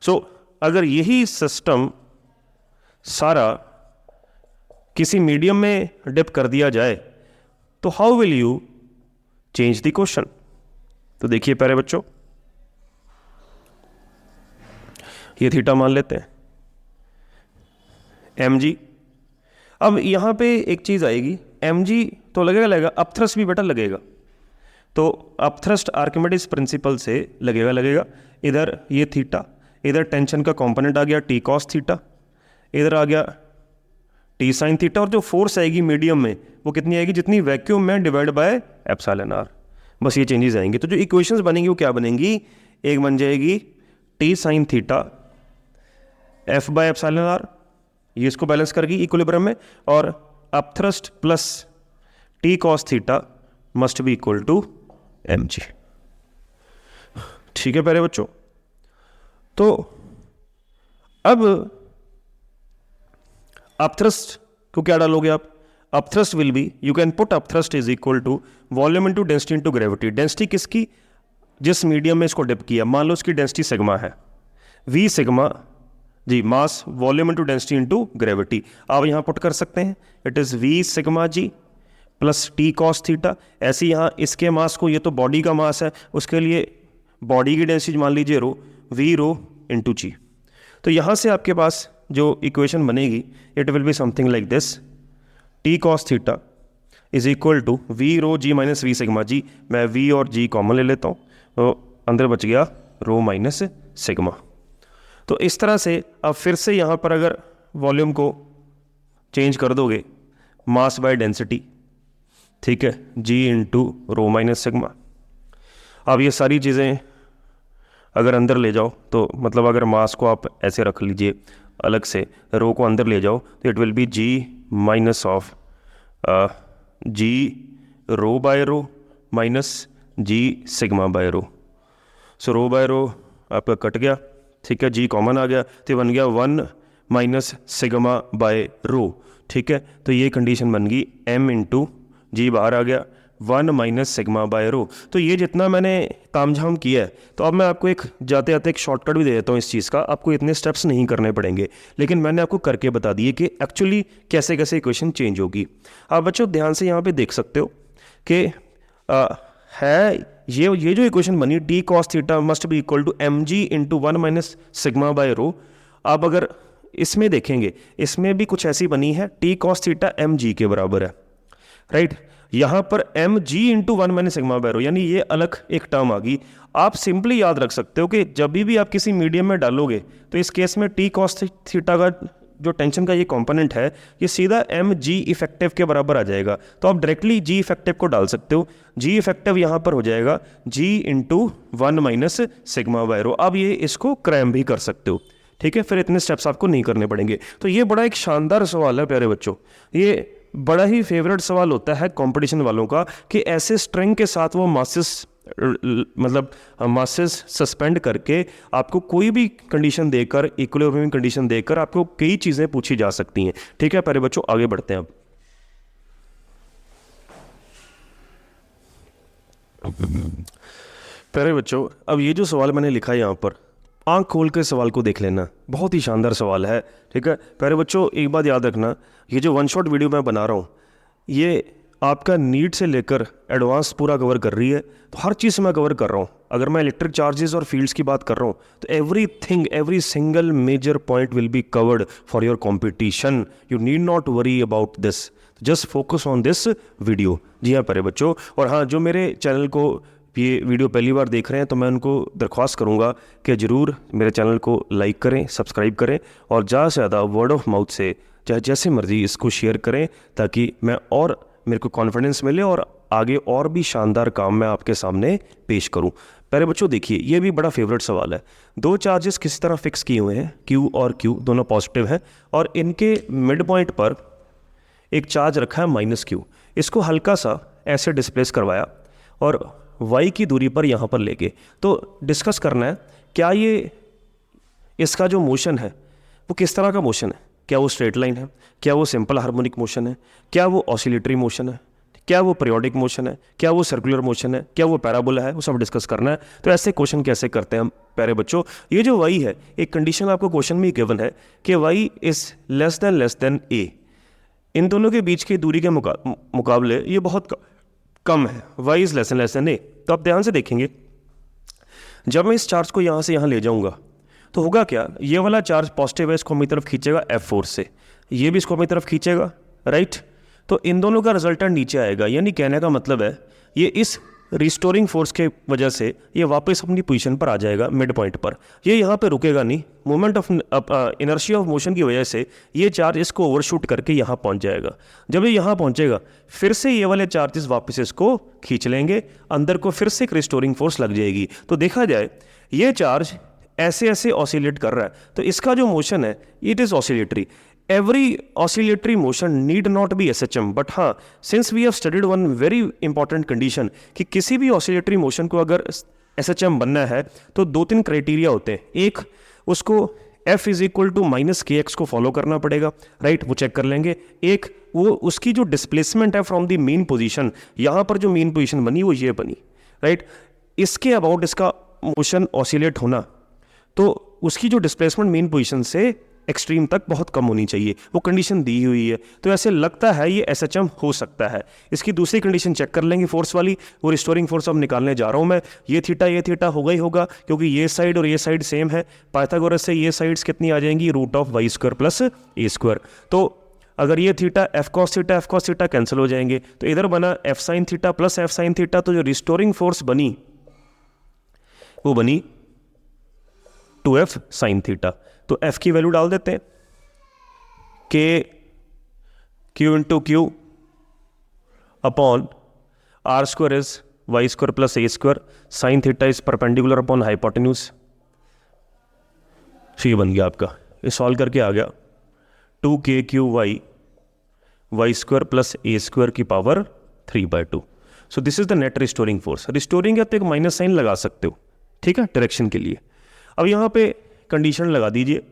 सो अगर यही सिस्टम सारा किसी मीडियम में डिप कर दिया जाए तो how will you change the question. तो देखिए प्यारे बच्चों, ये थीटा मान लेते हैं, mg। अब यहां पे एक चीज आएगी, mg तो लगेगा, अपथ्रस्ट भी बेटा लगेगा, तो अपथ्रस्ट आर्किमिडीज प्रिंसिपल से लगेगा। इधर ये थीटा, इधर टेंशन का कंपोनेंट आ गया टी कॉस थीटा, इधर आ गया टी साइन थीटा, और जो फोर्स आएगी मीडियम में वो कितनी आएगी, जितनी वैक्यूम में डिवाइड बाय एप्सिलॉन आर। बस ये चेंजेस आएंगे। तो जो इक्वेशंस बनेंगी वो क्या बनेंगी, एक बन जाएगी T sine theta F by epsilon R, ये इसको बैलेंस करेगी इक्विलिब्रियम में, और upthrust plus T cos theta must be equal to mg, ठीक है प्यारे बच्चों। तो अब अपथ्रस्ट को क्या डालोगे आप, upthrust will be, you can put upthrust is equal to volume into density into gravity. Density किसकी, जिस मीडियम में इसको डिप किया, मान लो इसकी डेंसिटी सिग्मा है, v sigma G, mass volume into density into gravity, आप यहां पुट कर सकते हैं, it is v sigma G plus T cos theta. ऐसे यहाँ इसके मास को, ये तो बॉडी का मास है, उसके लिए बॉडी की डेंसिटी मान लीजिए रो, वी रो इंटू जी। तो यहाँ से आपके पास जो इक्वेशन बनेगी it will be something like this, T cos theta is equal to V rho G minus V sigma G. मैं वी और जी कॉमन ले लेता हूँ, तो अंदर बच गया रो माइनस सिग्मा। तो इस तरह से अब फिर से यहाँ पर अगर वॉल्यूम को चेंज कर दोगे मास बाय डेंसिटी, ठीक है, जी इंटू रो माइनस सिग्मा। अब ये सारी चीज़ें अगर अंदर ले जाओ तो मतलब अगर मास को आप ऐसे रख लीजिए अलग से, रो को अंदर ले जाओ तो it will be G minus of G rho by rho minus G sigma by rho. So rho by rho आपका कट गया, ठीक है, जी कॉमन आ गया तो बन गया 1 माइनस सिग्मा बाय रो, ठीक है। तो ये कंडीशन बन गई m इंटू जी बाहर आ गया 1 माइनस सिग्मा बाय रो। तो ये जितना मैंने तामझाम किया है, तो अब मैं आपको एक जाते जाते एक शॉर्टकट भी दे देता हूँ इस चीज़ का। आपको इतने स्टेप्स नहीं करने पड़ेंगे, लेकिन मैंने आपको करके बता दिए कि एक्चुअली कैसे कैसे इक्वेशन चेंज होगी। आप बच्चों ध्यान से यहाँ पे देख सकते हो कि है ये जो इक्वेशन बनी T cos theta must be equal to M G into 1 minus sigma by rho. आप अगर इसमें देखेंगे इसमें भी कुछ ऐसी बनी है, T cos theta M G के बराबर है, राइट। यहाँ पर M G into 1 minus sigma by rho, यानी ये अलग एक टर्म आ गई। आप सिंपली याद रख सकते हो कि जब भी आप किसी मीडियम में डालोगे तो इस केस में टी कॉस थीटा का जो टेंशन का ये कंपोनेंट है ये सीधा एम जी इफेक्टिव के बराबर आ जाएगा। तो आप डायरेक्टली जी इफेक्टिव को डाल सकते हो। जी इफेक्टिव यहाँ पर हो जाएगा जी इंटू 1 माइनस सिग्मा बाय रो। अब ये इसको क्रैम भी कर सकते हो, ठीक है, फिर इतने स्टेप्स आपको नहीं करने पड़ेंगे। तो ये बड़ा एक शानदार सवाल है प्यारे बच्चों, ये बड़ा ही फेवरेट सवाल होता है कंपटीशन वालों का कि ऐसे स्ट्रिंग के साथ वो मासेस मतलब मासेस सस्पेंड करके आपको कोई भी कंडीशन देकर, इक्विलिब्रियम कंडीशन देकर आपको कई चीज़ें पूछी जा सकती हैं, ठीक है प्यारे बच्चों। आगे बढ़ते हैं अब प्यारे बच्चों। अब ये जो सवाल मैंने लिखा है यहाँ पर, आंख खोल के सवाल को देख लेना, बहुत ही शानदार सवाल है, ठीक है प्यारे बच्चों। एक बात याद रखना, ये जो वन शॉट वीडियो मैं बना रहा हूँ ये आपका नीट से लेकर एडवांस पूरा कवर कर रही है, तो हर चीज़ मैं कवर कर रहा हूँ। अगर मैं इलेक्ट्रिक चार्जेस और फील्ड्स की बात कर रहा हूँ तो every single major point will be covered for your competition. You need not worry about this, just focus on this video. जी हाँ प्यारे बच्चों, और हाँ जो मेरे चैनल को ये वीडियो पहली बार देख रहे हैं तो मैं उनको दरख्वास्त करूंगा कि ज़रूर मेरे चैनल को लाइक करें, सब्सक्राइब करें और ज़्यादा से ज़्यादा वर्ड ऑफ माउथ से चाहे जैसे मर्जी इसको शेयर करें, ताकि मैं और मेरे को कॉन्फिडेंस मिले और आगे और भी शानदार काम मैं आपके सामने पेश करूं। प्यारे बच्चों देखिए, ये भी बड़ा फेवरेट सवाल है। दो चार्जेस किसी तरह फिक्स किए हुए हैं, Q और Q दोनों पॉजिटिव हैं, और इनके मिड पॉइंट पर एक चार्ज रखा है -Q। इसको हल्का सा ऐसे डिस्प्लेस करवाया और y की दूरी पर यहाँ पर लेके तो डिस्कस करना है क्या ये इसका जो मोशन है वो किस तरह का मोशन है। क्या वो स्ट्रेट लाइन है, क्या वो सिंपल हार्मोनिक मोशन है, क्या वो ऑसिलेटरी मोशन है, क्या वो पीरियोडिक मोशन है, क्या वो सर्कुलर मोशन है, क्या वो पैराबोला है, वो सब डिस्कस करना है। तो ऐसे क्वेश्चन कैसे करते हैं हम प्यारे बच्चों। ये जो y है, एक कंडीशन आपको क्वेश्चन में गिवन है कि y is less than a। इन दोनों के बीच की दूरी के मुकाबले ये बहुत कम है, y is less than a। तो आप ध्यान से देखेंगे, जब मैं इस चार्ज को यहाँ से यहाँ ले जाऊँगा तो होगा क्या, ये वाला चार्ज पॉजिटिव है, इसको मेरी तरफ खींचेगा F फोर्स से, ये भी इसको मेरी तरफ खींचेगा, राइट। तो इन दोनों का रिजल्टेंट नीचे आएगा, यानी कहने का मतलब है ये इस रिस्टोरिंग फोर्स के वजह से ये वापस अपनी पोजीशन पर आ जाएगा मिड पॉइंट पर। ये यहाँ पे रुकेगा नहीं, moment of inertia of motion की वजह से ये चार्ज इसको ओवरशूट करके यहाँ पहुँच जाएगा। जब ये यहाँ पहुँचेगा फिर से ये वाले चार्जेस वापस इसको खींच लेंगे, अंदर को फिर से एक रिस्टोरिंग फोर्स लग जाएगी। तो देखा जाए ये चार्ज ऐसे ऐसे ऑसिलेट कर रहा है, तो इसका जो मोशन है it is oscillatory. Every oscillatory motion need not be SHM, but हाँ since we have studied one very important condition कि किसी भी ऑसिलेटरी मोशन को अगर SHM बनना है तो 2-3 क्राइटेरिया होते हैं। एक, उसको F is equal to -KX को फॉलो करना पड़ेगा, राइट, वो चेक कर लेंगे। एक, वो उसकी जो डिस्प्लेसमेंट है फ्रॉम द मीन पोजीशन, यहाँ पर जो मीन पोजीशन बनी वो ये बनी, राइट। इसके अबाउट इसका मोशन ऑसिलेट होना, तो उसकी जो डिस्प्लेसमेंट मीन पोजीशन से एक्सट्रीम तक बहुत कम होनी चाहिए, वो कंडीशन दी हुई है। तो ऐसे लगता है ये SHM हो सकता है। इसकी दूसरी कंडीशन चेक कर लेंगे फोर्स वाली, वो रिस्टोरिंग फोर्स अब निकालने जा रहा हूँ मैं। ये थीटा होगा ही होगा, क्योंकि ये साइड और ये साइड सेम है। पाइथागोरस से ये साइड्स कितनी आ जाएंगी, √y² प्लस a²। तो अगर ये theta f cos theta cancel हो जाएंगे, तो इधर बना f sin theta plus f sin theta. तो जो रिस्टोरिंग फोर्स बनी वो बनी 2f sin थीटा। तो f की वैल्यू डाल देते हैं, q into Q upon r² is y² plus a², sine theta is perpendicular upon hypotenuse. ये बन गया आपका, ये सॉल्व करके आ गया 2kqy y² प्लस a² की power 3/2। So this is the net restoring force. Restoring है तो एक माइनस साइन लगा सकते हो, ठीक है, डायरेक्शन के लिए। अब यहाँ पे कंडीशन लगा दीजिए,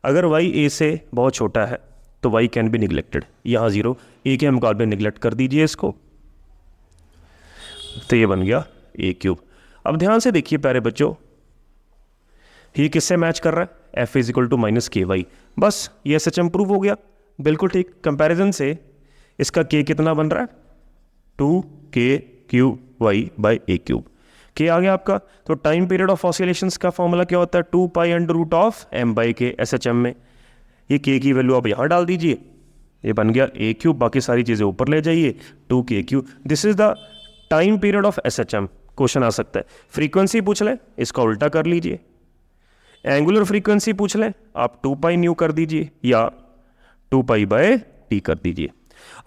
अगर y a से बहुत छोटा है तो y कैन बी निगलेक्टेड। यहाँ 0 a के मुकाबले निगलेक्ट कर दीजिए इसको, तो ये बन गया a³। अब ध्यान से देखिए प्यारे बच्चों, ये किससे मैच कर रहा है, f is equal to minus ky। बस ये SHM प्रूव हो गया, बिल्कुल ठीक। कंपैरिजन से इसका k कितना बन रहा है, 2kqy/a³। k आ गया आपका। तो टाइम पीरियड ऑफ ऑसिलेशंस का फॉर्मूला क्या होता है, 2π√m/k SHM में। ये k की वैल्यू आप यहाँ डाल दीजिए, ये बन गया a³। बाकी सारी चीज़ें ऊपर ले जाइए, 2kq। This is the time period of SHM। Question आ सकता है, फ्रीक्वेंसी पूछ ले, इसका उल्टा कर लीजिए। एंगुलर फ्रीक्वेंसी पूछ लें, आप 2π कर दीजिए या 2π/t कर दीजिए।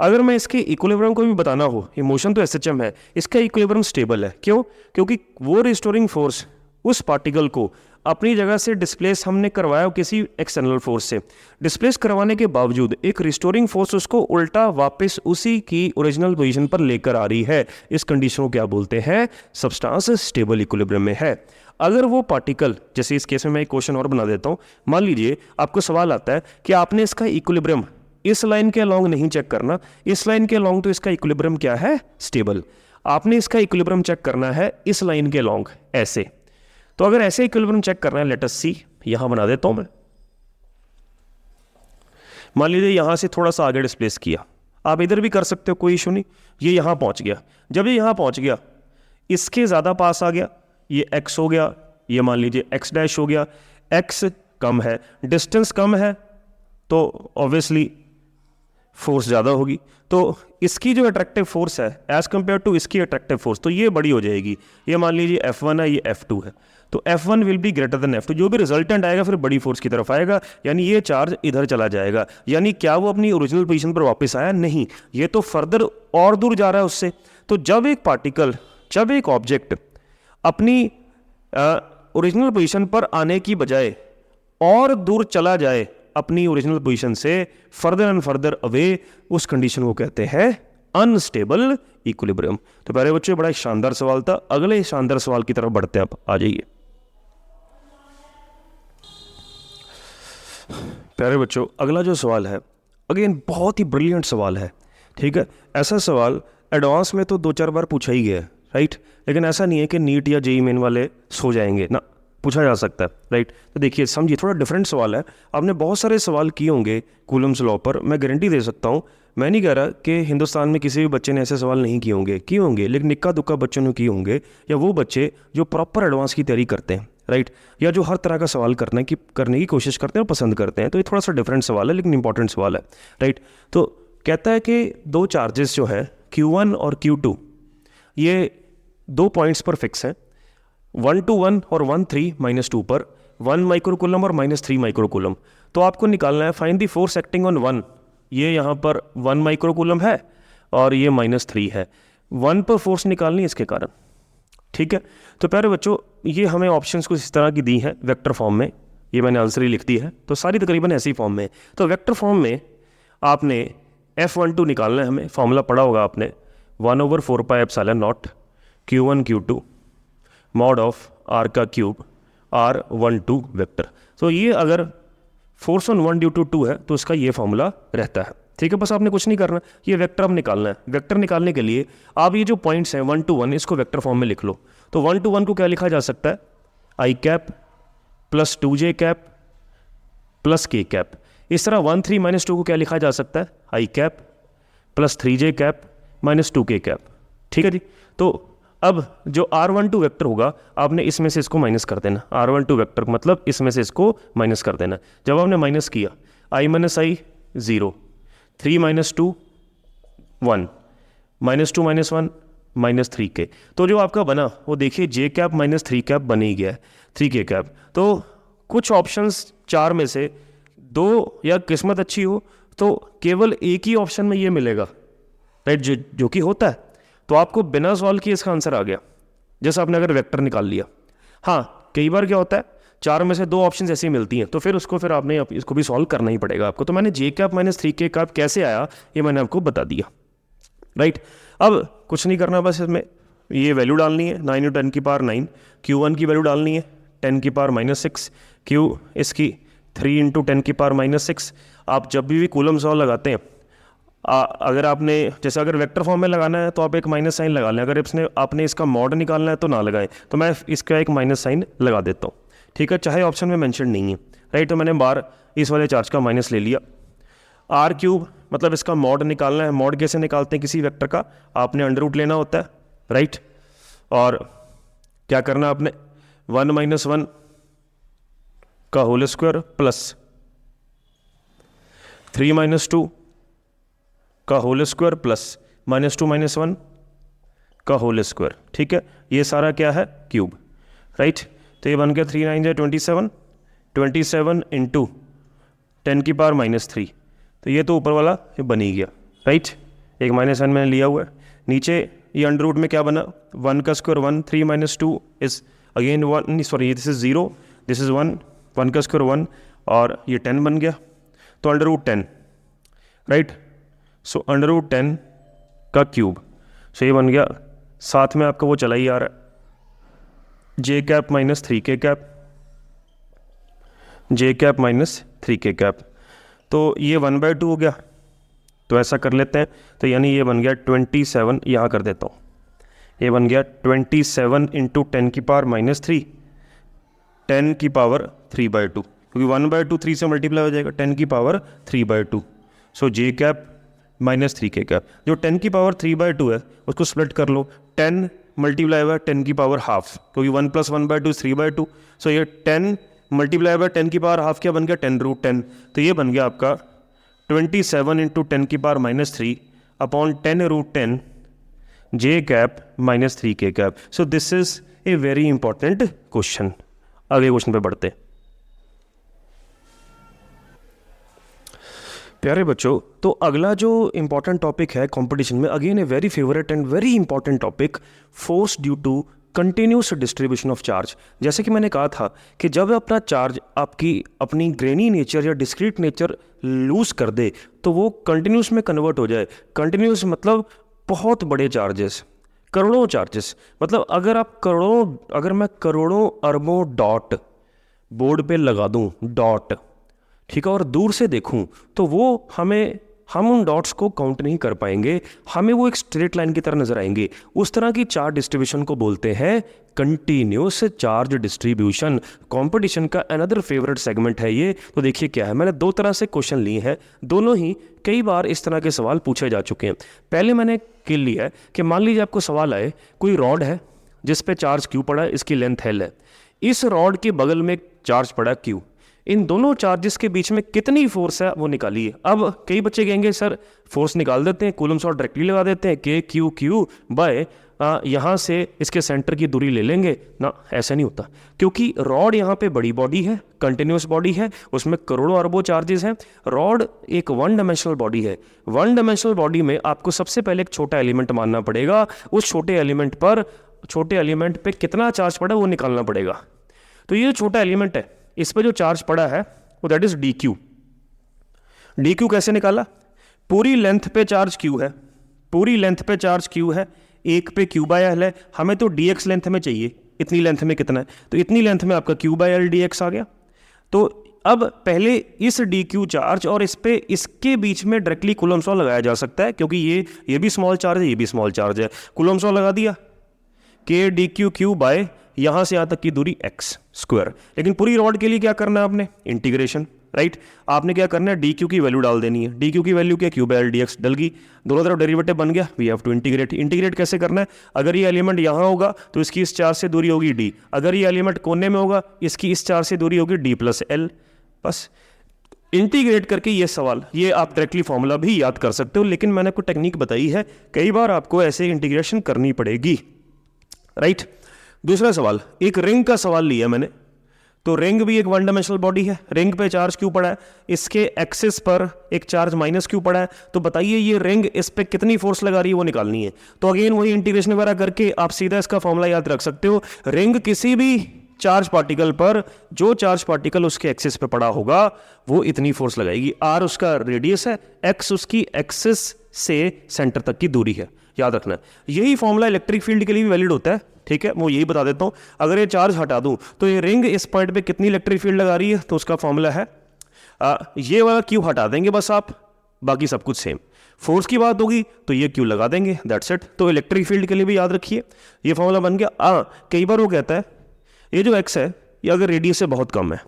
अगर मैं इसके इक्विलिब्रियम को भी बताना हो, ये मोशन तो SHM है, इसका इक्विलिब्रियम स्टेबल है। क्यों? क्योंकि वो रिस्टोरिंग फोर्स उस पार्टिकल को अपनी जगह से डिस्प्लेस हमने करवाया किसी एक्सटर्नल फोर्स से। डिस्प्लेस करवाने के बावजूद एक रिस्टोरिंग फोर्स उसको उल्टा वापस उसी की ओरिजिनल पोजीशन पर लेकर आ रही है। इस कंडीशन को क्या बोलते हैं, सब्सटेंस स्टेबल इक्विलिब्रियम में है। अगर वो पार्टिकल, जैसे इस केस में मैं एक क्वेश्चन और बना देता हूँ, मान लीजिए आपको सवाल आता है कि आपने इसका इक्विलिब्रियम इस लाइन के अलॉन्ग नहीं चेक करना, इस लाइन के अलॉन्ग तो इसका इक्विलिब्रियम क्या है, स्टेबल। आपने इसका इक्विलिब्रियम चेक करना है इस लाइन के अलॉन्ग, ऐसे। तो अगर ऐसे इक्विलिब्रियम चेक करना है, लेट अस सी, यहां बना देता हूं मैं। मान लीजिए यहां से थोड़ा सा आगे डिस्प्लेस किया, आप इधर भी कर सकते हो, कोई इशू नहीं। ये यहां पहुंच गया, जब ये यहां पहुंच गया, इसके ज्यादा पास आ गया, ये x हो गया, ये मान लीजिए x' हो गया। x कम है, डिस्टेंस कम है, तो ऑब्वियसली फोर्स ज़्यादा होगी। तो इसकी जो अट्रैक्टिव फोर्स है एज कंपेयर टू इसकी अट्रैक्टिव फोर्स, तो ये बड़ी हो जाएगी। ये मान लीजिए F1 है, ये F2 है, तो F1 will be greater than F2। जो भी रिजल्टेंट आएगा फिर बड़ी फोर्स की तरफ आएगा, यानी ये चार्ज इधर चला जाएगा। यानी क्या वो अपनी ओरिजिनल पोजीशन पर वापस आया? नहीं, ये तो फर्दर और दूर जा रहा है उससे। तो जब एक पार्टिकल, जब एक ऑब्जेक्ट अपनी ओरिजिनल पोजीशन पर आने की बजाय और दूर चला जाए अपनी ओरिजिनल पोजीशन से, फर्दर एंड फर्दर अवे, उस कंडीशन को कहते हैं अनस्टेबल इक्विलिब्रियम। तो प्यारे बच्चों, बड़ा शानदार सवाल था। अगले शानदार सवाल की तरफ बढ़ते हैं, आप आ जाइए। प्यारे बच्चों, अगला जो सवाल है, अगेन बहुत ही ब्रिलियंट सवाल है, ठीक है। ऐसा सवाल एडवांस में तो 2-4 बार पूछा ही गया है, राइट। लेकिन ऐसा नहीं है कि नीट या जेईई मेन वाले सो जाएंगे ना, पूछा जा सकता है, राइट। तो देखिए, समझिए, थोड़ा डिफरेंट सवाल है। आपने बहुत सारे सवाल किए होंगे कूलम्स लॉ पर, मैं गारंटी दे सकता हूँ। मैं नहीं कह रहा कि हिंदुस्तान में किसी भी बच्चे ने ऐसे सवाल नहीं किए होंगे, लेकिन इक्का दुक्का बच्चों ने किए होंगे, या वो बच्चे जो प्रॉपर एडवांस की तैयारी करते हैं, राइट, या जो हर तरह का सवाल करने की कोशिश करते हैं और पसंद करते हैं। तो ये थोड़ा सा डिफरेंट सवाल है, लेकिन इंपॉर्टेंट सवाल है, राइट। तो कहता है कि दो चार्जेस जो है Q1 और Q2, ये 2 पॉइंट्स पर फिक्स है, 1-1 और 1-3-2 पर, 1 माइक्रोकूलम और -3 माइक्रोकूलम। तो आपको निकालना है find the force acting on 1। ये यहाँ पर 1 माइक्रोकूलम है और ये -3 है। 1 पर फोर्स निकालनी है इसके कारण, ठीक है। तो प्यारे बच्चों, ये हमें ऑप्शंस कुछ इस तरह की दी हैं वेक्टर फॉर्म में, ये मैंने आंसर ही लिख दी है, तो सारी तकरीबन ऐसी फॉर्म में। तो वेक्टर फॉर्म में आपने F12 निकालना है, हमें फॉर्मूला पढ़ा होगा आपने, 1/4πε0 Q1 Q2 mod of R का क्यूब R12 वेक्टर। तो ये अगर फोर्स ऑन 1 ड्यू टू 2 है तो इसका ये फॉर्मूला रहता है, ठीक है। बस आपने कुछ नहीं करना, ये वेक्टर अब निकालना है। वेक्टर निकालने के लिए आप ये जो पॉइंट्स हैं 1-1, इसको वेक्टर फॉर्म में लिख लो। तो 1-1 को क्या लिखा जा सकता है, i cap plus 2j cap plus के कैप। इस तरह 1 3 माइनस 2 को क्या लिखा जा सकता है, I cap plus 3j cap minus 2k cap. ठीक है जी। तो अब जो r12 वेक्टर होगा आपने इसमें से इसको माइनस कर देना, r12 वेक्टर मतलब इसमें से इसको माइनस कर देना। जब आपने माइनस किया i minus I 0, 3 minus 2 1, minus 2 minus 1 minus 3k। तो जो आपका बना वो देखिए j कैप माइनस 3 कैप बन ही गया है, 3k कैप। तो कुछ ऑप्शंस 4 में से 2 या किस्मत अच्छी हो तो केवल एक ही ऑप्शन में ये मिलेगा, राइट, जो कि होता है। तो आपको बिना सॉल्व किए इसका आंसर आ गया, जैसे आपने अगर वेक्टर निकाल लिया। हाँ, कई बार क्या होता है 4 में से 2 ऑप्शन ऐसी मिलती हैं तो फिर आपने इसको भी सॉल्व करना ही पड़ेगा आपको। तो मैंने जे कैप माइनस 3k कैप कैसे आया ये मैंने आपको बता दिया, राइट। अब कुछ नहीं करना, बस इसमें ये वैल्यू डालनी है 9 × 10 की पावर 9, Q1 की वैल्यू डालनी है 10 की पावर माइनस 6, Q इसकी 3 × 10 की पावर माइनस 6। आप जब भी कूलम सॉल्व लगाते हैं अगर आपने जैसे अगर वेक्टर फॉर्म में लगाना है तो आप एक माइनस साइन लगा लें, अगर आपने इसका मॉड निकालना है तो ना लगाएं, तो मैं इसका एक माइनस साइन लगा देता हूँ, ठीक है, चाहे ऑप्शन में मेंशन नहीं है, राइट। तो मैंने बार इस वाले चार्ज का माइनस ले लिया। r³ मतलब इसका मॉड निकालना है। मॉड कैसे निकालते हैं किसी वेक्टर का, आपने अंडर रूट लेना होता है, राइट। और क्या करना आपने 1 - 1 का होल स्क्वायर प्लस 3 - 2 का होल स्क्वायर प्लस -2 - 1 का होल स्क्वायर, ठीक है। ये सारा क्या है, क्यूब, राइट। तो ये बन गया 3 9 × 27, 27 × 10 की पावर -3। तो ये तो ऊपर वाला ये बन ही गया, राइट। एक माइनस n मैंने लिया हुआ है। नीचे ये अंडर रूट में क्या बना, 1 का square 1, 3 - 2 is again 1, sorry this is 0, this is 1, 1 का स्क्वायर 1 और ये 10 बन गया। तो under root 10, right. So under root 10 का क्यूब, सो ये बन गया। साथ में आपका वो चला ही आ रहा है जे कैप माइनस 3k कैप, जे कैप माइनस 3k कैप। तो ये 1/2 हो गया, तो ऐसा कर लेते हैं। तो यानी ये बन गया 27, यहाँ कर देता हूँ, ये बन गया 27 × 10 की पावर -3, 10 की पावर 3/2, क्योंकि 1/2 3 से मल्टीप्लाई हो जाएगा, 10 की पावर 3/2। सो जे कैप माइनस 3k कैप। जो 10 की पावर 3/2 है उसको स्प्लिट कर लो, 10 मल्टीप्लाई हुआ 10 की पावर हाफ, क्योंकि 1 + 1/2 = 3/2। सो ये 10 मल्टीप्लाई हुआ 10 की पावर हाफ क्या बन गया, 10√10। तो ये बन गया आपका 27 × 10 की power -3 upon 10√10 J cap minus 3k cap. So this is a very important question. अगले क्वेश्चन पे बढ़ते। प्यारे बच्चों, तो अगला जो इंपॉर्टेंट टॉपिक है कंपटीशन में, again a very favourite and very important topic, force due to continuous distribution of charge. जैसे कि मैंने कहा था कि जब अपना चार्ज अपनी ग्रेनी नेचर या डिस्क्रीट नेचर लूज कर दे तो वो कंटिन्यूस में कन्वर्ट हो जाए। कंटिन्यूस मतलब बहुत बड़े चार्जेस, करोड़ों चार्जेस, मतलब अगर मैं करोड़ों अरबों डॉट बोर्ड पे लगा दूं, डॉट, ठीक है, और दूर से देखूं तो वो हम उन डॉट्स को काउंट नहीं कर पाएंगे, हमें वो एक स्ट्रेट लाइन की तरह नजर आएंगे। उस तरह की चार्ज डिस्ट्रीब्यूशन को बोलते हैं कंटिन्यूस चार्ज डिस्ट्रीब्यूशन। कंपटीशन का अनदर फेवरेट सेगमेंट है ये। तो देखिए क्या है, मैंने 2 तरह से क्वेश्चन लिए हैं, दोनों ही कई बार इस तरह के सवाल पूछे जा चुके हैं। पहले मैंने किल लिया है कि मान लीजिए आपको सवाल आए, कोई रॉड है जिस पे चार्ज क्यू पड़ा है, इसकी लेंथ एल है, इस रॉड के बगल में चार्ज पड़ा क्यू, इन दोनों चार्जेस के बीच में कितनी फोर्स है वो निकालिए। अब कई बच्चे कहेंगे सर फोर्स निकाल देते हैं, कूलम्स और डायरेक्टली लगा देते हैं, के क्यू क्यू बाय यहाँ से इसके सेंटर की दूरी ले लेंगे ना। ऐसा नहीं होता, क्योंकि रॉड यहाँ पे बड़ी बॉडी है, कंटिन्यूस बॉडी है, उसमें करोड़ों अरबों चार्जेस हैं। रॉड एक 1 डायमेंशनल बॉडी है। 1 डायमेंशनल बॉडी में आपको सबसे पहले एक छोटा एलिमेंट मानना पड़ेगा, उस छोटे एलिमेंट पे कितना चार्ज पड़ा वो निकालना पड़ेगा। तो ये छोटा एलिमेंट है, इस पे जो चार्ज पड़ा है वो दैट इज dq। dq कैसे निकाला, पूरी लेंथ पे चार्ज q है, पूरी लेंथ पे चार्ज q है, एक पे q/l है, हमें तो dx लेंथ में चाहिए, इतनी लेंथ में कितना है, तो इतनी लेंथ में आपका q/l dx आ गया। तो अब पहले इस dq चार्ज और इसके बीच में डायरेक्टली कूलम्स लॉ लगाया जा सकता है, क्योंकि ये भी स्मॉल चार्ज है, ये भी स्मॉल चार्ज है। कूलम्स लॉ लगा दिया, k dq q बाय यहाँ से यहाँ तक की दूरी x स्क्वायर। लेकिन पूरी रॉड के लिए क्या करना है आपने, इंटीग्रेशन, राइट। आपने क्या करना है, डी क्यू की वैल्यू डाल देनी है। डी क्यू की वैल्यू क्या, Q by L D X डल गई, दोनों तरफ डेरिवेटिव बन गया। We have to integrate. Integrate कैसे करना है, अगर ये एलिमेंट यहाँ होगा तो इसकी इस चार्ज से दूरी होगी डी, अगर ये एलिमेंट कोने में होगा इसकी इस चार्ज से दूरी होगी डी प्लस एल। बस इंटीग्रेट करके ये सवाल, ये आप डायरेक्टली फॉर्मूला भी याद कर सकते हो, लेकिन मैंने आपको टेक्निक बताई है, कई बार आपको ऐसे इंटीग्रेशन करनी पड़ेगी, राइट। दूसरा सवाल, एक रिंग का सवाल लिया मैंने, तो रिंग भी एक वन डायमेंशनल बॉडी है, रिंग पे चार्ज क्यों पड़ा है, इसके एक्सिस पर एक चार्ज माइनस क्यों पड़ा है, तो बताइए ये रिंग इस पे कितनी फोर्स लगा रही है वो निकालनी है। तो अगेन वही इंटीग्रेशन वगैरह करके आप सीधा इसका फॉर्मूला याद रख सकते हो, रिंग किसी भी चार्ज पार्टिकल पर जो चार्ज पार्टिकल उसके एक्सिस पे पड़ा होगा वो इतनी फोर्स लगाएगी। आर उसका रेडियस है, एक्स उसकी एक्सिस से सेंटर तक की दूरी है, याद रखना। यही फॉर्मूला इलेक्ट्रिक फील्ड के लिए भी वैलिड होता है, ठीक है, मैं यही बता देता हूं। अगर ये चार्ज हटा दूं तो ये रिंग इस पॉइंट पे कितनी इलेक्ट्रिक फील्ड लगा रही है, तो उसका फॉर्मूला है ये वाला क्यू हटा देंगे बस आप, बाकी सब कुछ सेम। फोर्स की बात होगी तो ये क्यू लगा देंगे, दैट्स इट। तो इलेक्ट्रिक फील्ड के लिए भी याद रखिए ये फॉर्मूला बन गया। कई बार वो कहता है ये जो एक्स है ये अगर रेडियस से बहुत कम है,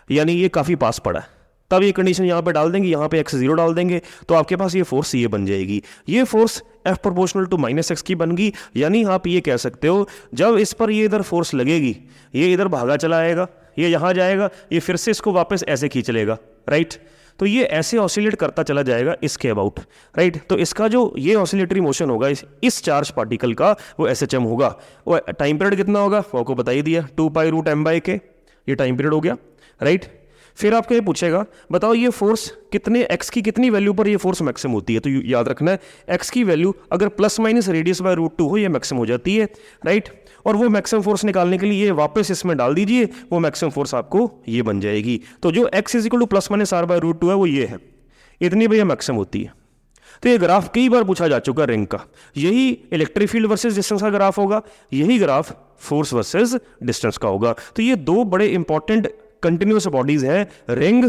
यानी ये काफ़ी पास पड़ा है, तब ये कंडीशन यहाँ पे डाल देंगे, यहाँ पे एक्स जीरो डाल देंगे, तो आपके पास ये फोर्स ये बन जाएगी। ये force F proportional to minus X की बन गई, यानी आप ये कह सकते हो जब इस पर ये इधर फोर्स लगेगी, ये इधर भागा चला आएगा, ये यहाँ जाएगा, ये फिर से इसको वापस ऐसे खींच लेगा, राइट। तो ये ऐसे ऑसिलेट करता चला जाएगा इसके अबाउट, राइट। तो इसका जो ये ऑसिलेटरी मोशन होगा इस चार्ज पार्टिकल का वो SHM होगा। वो टाइम पीरियड कितना होगा वो आपको बता ही दिया, 2π√m/k, ये टाइम पीरियड हो गया, राइट। फिर आपको ये पूछेगा बताओ ये फोर्स कितने एक्स की कितनी वैल्यू पर ये फोर्स मैक्सिमम होती है, तो याद रखना है एक्स की वैल्यू अगर प्लस माइनस रेडियस बाय √2 हो ये मैक्सिमम हो जाती है, राइट। और वो मैक्सिमम फोर्स निकालने के लिए ये वापस इसमें डाल दीजिए, वो मैक्सिमम फोर्स आपको ये बन जाएगी। तो जो x is equal to plus minus r by √2 है वो ये है, इतनी भैया मैक्सिमम होती है। तो ये ग्राफ कई बार पूछा जा चुका रिंग का, यही इलेक्ट्रिक फील्ड वर्सेस डिस्टेंस का ग्राफ होगा, यही ग्राफ फोर्स वर्सेस डिस्टेंस का होगा। तो ये दो बड़े इंपॉर्टेंट कंटिन्यूअस बॉडीज हैं, रिंग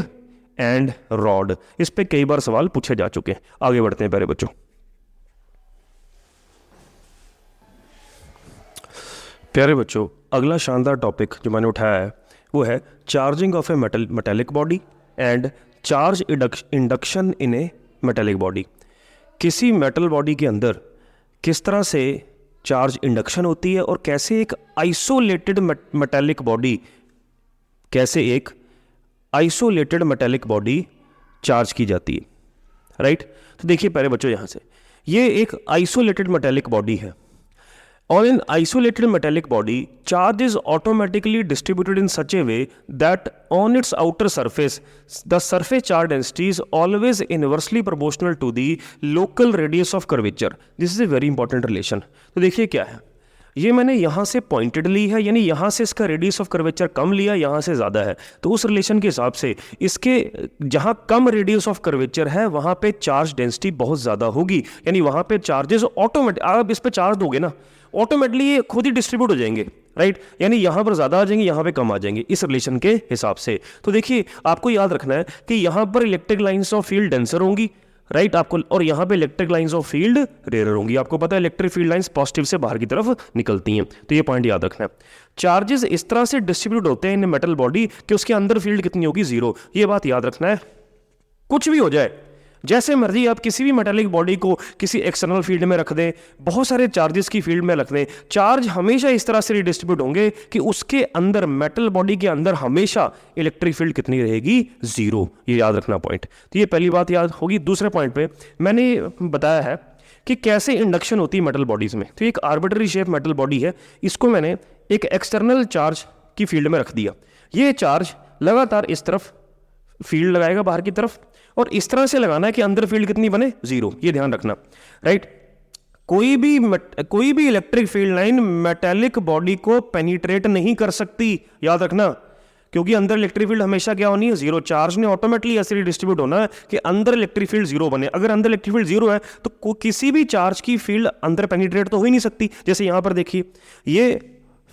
एंड रॉड। इस पे कई बार सवाल पूछे जा चुके हैं। आगे बढ़ते हैं प्यारे बच्चों। प्यारे बच्चों अगला शानदार टॉपिक जो मैंने उठाया है वो है charging of A metallic body and charge induction in A metallic body. किसी मेटल बॉडी के अंदर किस तरह से चार्ज इंडक्शन होती है और कैसे एक आइसोलेटेड मेटेलिक बॉडी चार्ज की जाती है, राइट। तो देखिए प्यारे बच्चों यहाँ से ये एक आइसोलेटेड मेटेलिक बॉडी है। On an isolated metallic body, charge is automatically distributed in such a way that on its outer surface, the surface charge density is always inversely proportional to the local radius of curvature. This is a very important relation. तो देखिए क्या है, ये मैंने यहाँ से पॉइंटेड ली है, यानी यहाँ से इसका रेडियस ऑफ कर्वेचर कम लिया, यहाँ से ज़्यादा है, तो उस रिलेशन के हिसाब से इसके जहाँ कम रेडियस ऑफ कर्वेचर है वहाँ पे चार्ज डेंसिटी बहुत ज़्यादा होगी, यानी वहाँ पे चार्जेस ऑटोमेटिक, आप इस पर चार्ज दोगे ना ऑटोमेटिकली ये खुद ही डिस्ट्रीब्यूट हो जाएंगे, राइट। यानी यहाँ पर ज़्यादा आ जाएंगे, यहाँ पे कम आ जाएंगे, इस रिलेशन के हिसाब से। तो देखिए आपको याद रखना है कि यहाँ पर electric lines of field denser होंगी, राइट आपको, और यहाँ पे electric lines of field rare होंगी। आपको पता है इलेक्ट्रिक फील्ड लाइंस पॉजिटिव से बाहर की तरफ निकलती हैं, तो ये पॉइंट याद रखना है। चार्जेस इस तरह से डिस्ट्रीब्यूट होते हैं इन मेटल बॉडी कि उसके अंदर फील्ड कितनी होगी, जीरो। ये बात याद रखना है, कुछ भी हो जाए, जैसे मर्जी आप किसी भी मेटालिक बॉडी को किसी एक्सटर्नल फील्ड में रख दें, बहुत सारे चार्जेस की फील्ड में रख दें, चार्ज हमेशा इस तरह से डिस्ट्रीब्यूट होंगे कि उसके अंदर मेटल बॉडी के अंदर हमेशा इलेक्ट्रिक फील्ड कितनी रहेगी, जीरो। ये याद रखना पॉइंट। तो ये पहली बात याद होगी। दूसरे पॉइंट पे मैंने बताया है कि कैसे इंडक्शन होती है मेटल बॉडीज में। तो एक आर्बिट्ररी शेप मेटल बॉडी है, इसको मैंने एक एक्सटर्नल चार्ज की फील्ड में रख दिया। ये चार्ज लगातार इस तरफ फील्ड लगाएगा बाहर की तरफ, और इस तरह से लगाना है कि अंदर फील्ड कितनी बने, जीरो। ये ध्यान रखना, राइट। कोई भी electric field line metallic body को पेनिट्रेट नहीं कर सकती, याद रखना, क्योंकि अंदर इलेक्ट्रिक फील्ड हमेशा क्या होनी है, जीरो। चार्ज ने ऑटोमेटिकली ऐसे डिस्ट्रीब्यूट होना है कि अंदर इलेक्ट्रिक फील्ड जीरो बने। अगर अंदर इलेक्ट्रिक फील्ड जीरो है तो किसी भी चार्ज की फील्ड अंदर पेनिट्रेट तो हो ही नहीं सकती। जैसे यहाँ पर देखिए ये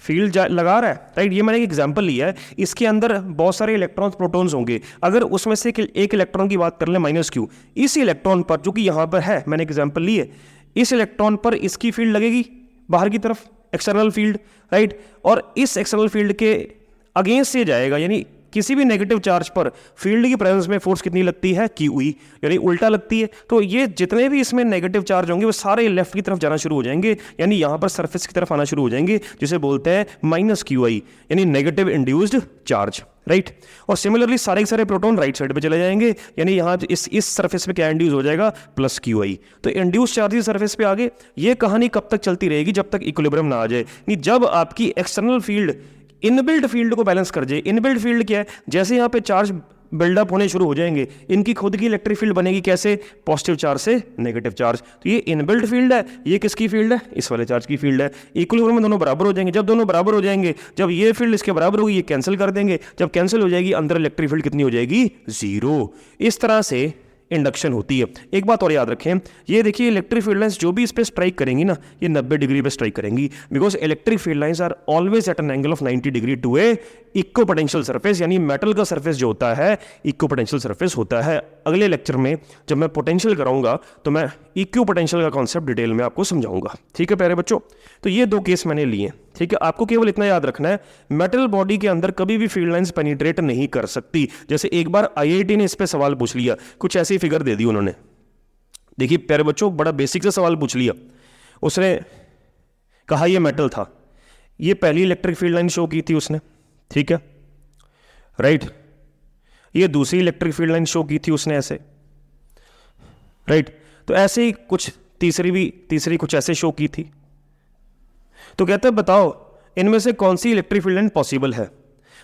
फील्ड लगा रहा है, राइट। ये मैंने एक एग्जांपल लिया है, इसके अंदर बहुत सारे इलेक्ट्रॉन्स प्रोटॉन्स होंगे। अगर उसमें से एक इलेक्ट्रॉन की बात कर ले -q, इस इलेक्ट्रॉन पर जो कि यहाँ पर है, मैंने एक एग्जांपल ली है, इस इलेक्ट्रॉन पर इसकी फील्ड लगेगी बाहर की तरफ, एक्सटर्नल फील्ड, राइट। और इस एक्सटर्नल फील्ड के अगेंस्ट से जाएगा, यानी किसी भी नेगेटिव चार्ज पर फील्ड की प्रेजेंस में फोर्स कितनी लगती है, क्यू ई, यानी उल्टा लगती है। तो ये जितने भी इसमें नेगेटिव चार्ज होंगे वो सारे लेफ्ट की तरफ जाना शुरू हो जाएंगे, यानी यहाँ पर सरफेस की तरफ आना शुरू हो जाएंगे, जिसे बोलते हैं माइनस क्यू आई, यानी नेगेटिव इंड्यूस्ड चार्ज, राइट। और सिमिलरली सारे के सारे प्रोटॉन राइट साइड पे चले जाएंगे, यानी यहाँ इस सरफेस पे क्या इंड्यूस हो जाएगा, प्लस क्यू आई। तो इंड्यूस चार्ज सरफेस पे आगे, ये कहानी कब तक चलती रहेगी, जब तक इक्विलिब्रियम ना आ जाए, नहीं जब आपकी एक्सटर्नल फील्ड इनबिल्ट फील्ड को बैलेंस कर जाए। इनबिल्ट फील्ड क्या है, जैसे यहाँ पे चार्ज बिल्डअप होने शुरू हो जाएंगे, इनकी खुद की इलेक्ट्रिक फील्ड बनेगी, कैसे, पॉजिटिव चार्ज से नेगेटिव चार्ज। तो ये इनबिल्ट फील्ड है, ये किसकी फील्ड है, इस वाले चार्ज की फील्ड है। इक्विलिब्रियम में दोनों बराबर हो जाएंगे, जब दोनों बराबर हो जाएंगे, जब ये फील्ड इसके बराबर होगी, ये कैंसिल कर देंगे, जब कैंसिल हो जाएगी अंदर इलेक्ट्रिक फील्ड कितनी हो जाएगी, जीरो। इस तरह से इंडक्शन होती है। एक बात और याद रखें, ये देखिए इलेक्ट्रिक फील्ड लाइंस जो भी इस पे स्ट्राइक करेंगी ना, ये 90 डिग्री पे स्ट्राइक करेंगी, because electric field lines are always at an angle of 90 degree to a equipotential surface, यानी मेटल का सरफेस जो होता है इक्को पोटेंशियल सरफेस होता है। अगले लेक्चर में जब मैं पोटेंशियल कराऊंगा तो मैं इक्को पोटेंशियल का कॉन्सेप्ट डिटेल में आपको समझाऊंगा, ठीक है प्यारे बच्चों। तो ये दो केस मैंने लिए, ठीक है। आपको केवल इतना याद रखना है, मेटल बॉडी के अंदर कभी भी फील्ड लाइंस पेनिट्रेट नहीं कर सकती। जैसे एक बार आईआईटी ने इस पे सवाल पूछ लिया, कुछ ऐसी फिगर दे दी उन्होंने, देखिए प्यारे बच्चों बड़ा बेसिक से सवाल पूछ लिया, उसने कहा ये मेटल था, ये पहली इलेक्ट्रिक फील्ड लाइन शो की थी उसने, ठीक है, राइट। ये दूसरी इलेक्ट्रिक फील्ड लाइन शो की थी उसने ऐसे, राइट। तो ऐसे ही कुछ तीसरी कुछ ऐसे शो की थी। तो कहते हैं बताओ इनमें से कौन सी इलेक्ट्रिक फील्ड लाइन पॉसिबल है।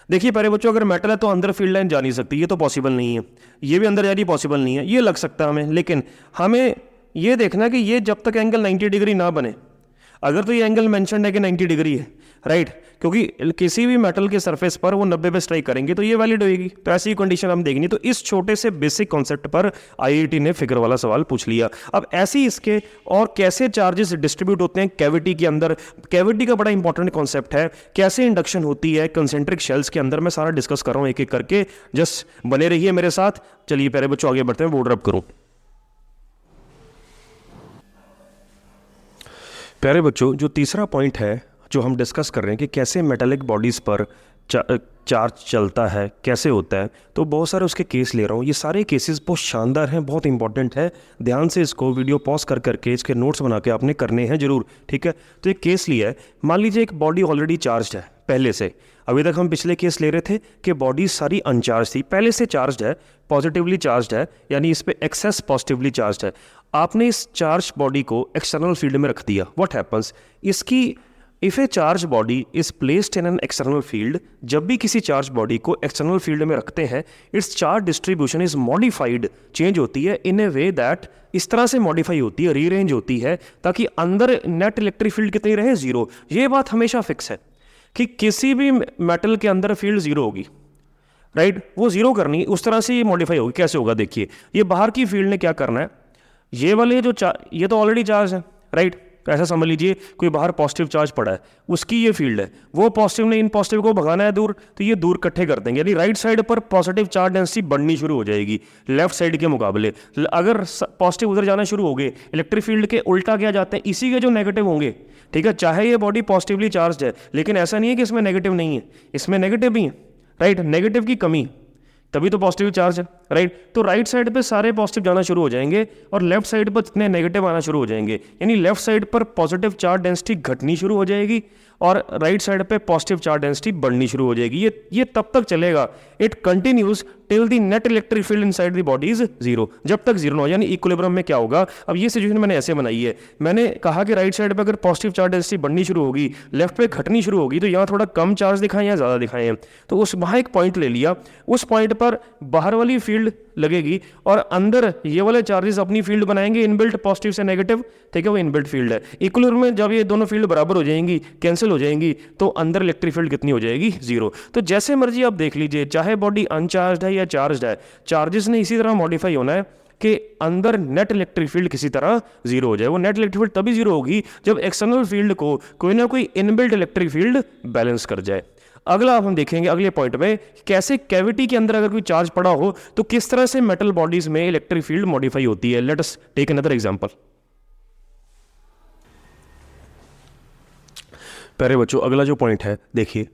देखिए प्यारे बच्चों, अगर मेटल है तो अंदर फील्ड लाइन जा नहीं सकती, ये तो पॉसिबल नहीं है। ये भी अंदर जा रही पॉसिबल नहीं है, ये लग सकता है हमें, लेकिन हमें ये देखना कि ये जब तक एंगल 90 डिग्री ना बने, अगर तो ये एंगल मेंशन्ड है कि 90 डिग्री है, राइट, क्योंकि किसी भी मेटल के सरफेस पर वो 90 पे स्ट्राइक करेंगे तो ये वैलिड होगी। तो ऐसी कंडीशन हम देखेंगे। तो इस छोटे से बेसिक कॉन्सेप्ट पर आईआईटी ने फिगर वाला सवाल पूछ लिया। अब ऐसे ही इसके और कैसे चार्जेस डिस्ट्रीब्यूट होते हैं कैविटी के अंदर, कैविटी का बड़ा इंपॉर्टेंट कॉन्सेप्ट है, कैसे इंडक्शन होती है कंसेंट्रिक शेल्स के अंदर, मैं सारा डिस्कस कर रहा हूँ एक एक करके, जस्ट बने रहिए मेरे साथ। चलिए प्यारे बच्चों आगे बढ़ते हैं, बोर्ड रब करूँ। प्यारे बच्चों, जो तीसरा पॉइंट है जो हम डिस्कस कर रहे हैं कि कैसे मेटालिक बॉडीज़ पर चार्ज चलता है, कैसे होता है, तो बहुत सारे उसके केस ले रहा हूँ। ये सारे केसेस बहुत शानदार हैं, बहुत इंपॉर्टेंट है, ध्यान से इसको वीडियो पॉज कर करके इसके नोट्स बना के आपने करने हैं जरूर, ठीक है। तो एक केस लिया है, मान लीजिए एक बॉडी ऑलरेडी चार्ज है पहले से। अभी तक हम पिछले केस ले रहे थे कि बॉडी सारी अनचार्ज थी, पहले से चार्ज है, पॉजिटिवली चार्ज है, यानी इस पर एक्सेस पॉजिटिवली चार्ज है। आपने इस चार्ज बॉडी को एक्सटर्नल फील्ड में रख दिया, व्हाट हैपन्स, इसकी if A charge body is placed in an external field, जब भी किसी चार्ज बॉडी को एक्सटर्नल फील्ड में रखते हैं, it's charge distribution is modified, change होती है इन ए वे दैट, इस तरह से मॉडिफाई होती है, रीअरेंज होती है, ताकि अंदर नेट इलेक्ट्रिक फील्ड कितनी रहे, जीरो। ये बात हमेशा फिक्स है कि किसी भी मेटल के अंदर फील्ड जीरो होगी, राइट, वो जीरो करनी, उस तरह से ये मॉडिफाई होगी। कैसे होगा देखिए, ये बाहर की फील्ड ने क्या करना है, ये वाले जो ये तो ऑलरेडी चार्ज है, राइट। तो ऐसा समझ लीजिए कोई बाहर पॉजिटिव चार्ज पड़ा है, उसकी ये फील्ड है, वो पॉजिटिव ने इन पॉजिटिव को भगाना है दूर, तो ये दूर इकट्ठे कर देंगे, यानी राइट साइड पर पॉजिटिव चार्ज डेंसिटी बढ़नी शुरू हो जाएगी लेफ्ट साइड के मुकाबले। अगर पॉजिटिव उधर जाना शुरू हो गए, इलेक्ट्रिक फील्ड के उल्टा क्या जाते हैं, इसी के जो नेगेटिव होंगे, ठीक है, चाहे ये बॉडी पॉजिटिवली चार्ज है, लेकिन ऐसा नहीं है कि इसमें नेगेटिव नहीं है, इसमें नेगेटिव भी है, राइट, नेगेटिव की कमी, तभी तो पॉजिटिव चार्ज है, राइट। तो राइट साइड पे सारे पॉजिटिव जाना शुरू हो जाएंगे और लेफ्ट साइड पर जितने नेगेटिव आना शुरू हो जाएंगे, यानी लेफ्ट साइड पर पॉजिटिव चार्ज डेंसिटी घटनी शुरू हो जाएगी और राइट साइड पे पॉजिटिव चार्ज डेंसिटी बढ़नी शुरू हो जाएगी। ये तब तक चलेगा, it continues till the net electric field inside the body is zero, जब तक जीरो ना हो, यानी इक्विलिब्रियम में क्या होगा। अब ये सिचुएशन मैंने ऐसे बनाई है, मैंने कहा कि राइट साइड पे अगर पॉजिटिव चार्ज डेंसिटी बढ़नी शुरू होगी, लेफ्ट पे घटनी शुरू होगी, तो यहाँ थोड़ा कम चार्ज दिखाएं या ज़्यादा दिखाएं, तो उस वहाँ एक पॉइंट ले लिया, उस पॉइंट पर बाहर वाली फील्ड लगेगी और अंदर ये वाले चार्जेस अपनी फील्ड बनाएंगे, इनबिल्ट पॉजिटिव से नेगेटिव, ठीक है, वो इनबिल्ट फील्ड है। इक्विलिब्रियम में जब ये दोनों फील्ड बराबर हो जाएंगी, कैंसिल हो जाएंगी, तो अंदर इलेक्ट्रिक फील्ड कितनी हो जाएगी, जीरो। तो जैसे मर्जी आप देख लीजिए, चाहे बॉडी अनचार्ज है या चार्ज है, चार्जेस ने इसी तरह मॉडिफाई होना है कि अंदर नेट इलेक्ट्रिक फील्ड किसी तरह जीरो हो जाए। वो नेट इलेक्ट्रिक फील्ड तभी जीरो होगी जब एक्सटर्नल फील्ड को कोई ना कोई इनबिल्ट इलेक्ट्रिक फील्ड बैलेंस कर जाए। अगला आप हम देखेंगे अगले पॉइंट में कैसे कैविटी के अंदर अगर कोई चार्ज पड़ा हो तो किस तरह से मेटल बॉडीज में इलेक्ट्रिक फील्ड मॉडिफाई होती है। Let us take another example. प्यारे बच्चों, अगला जो पॉइंट है देखिए,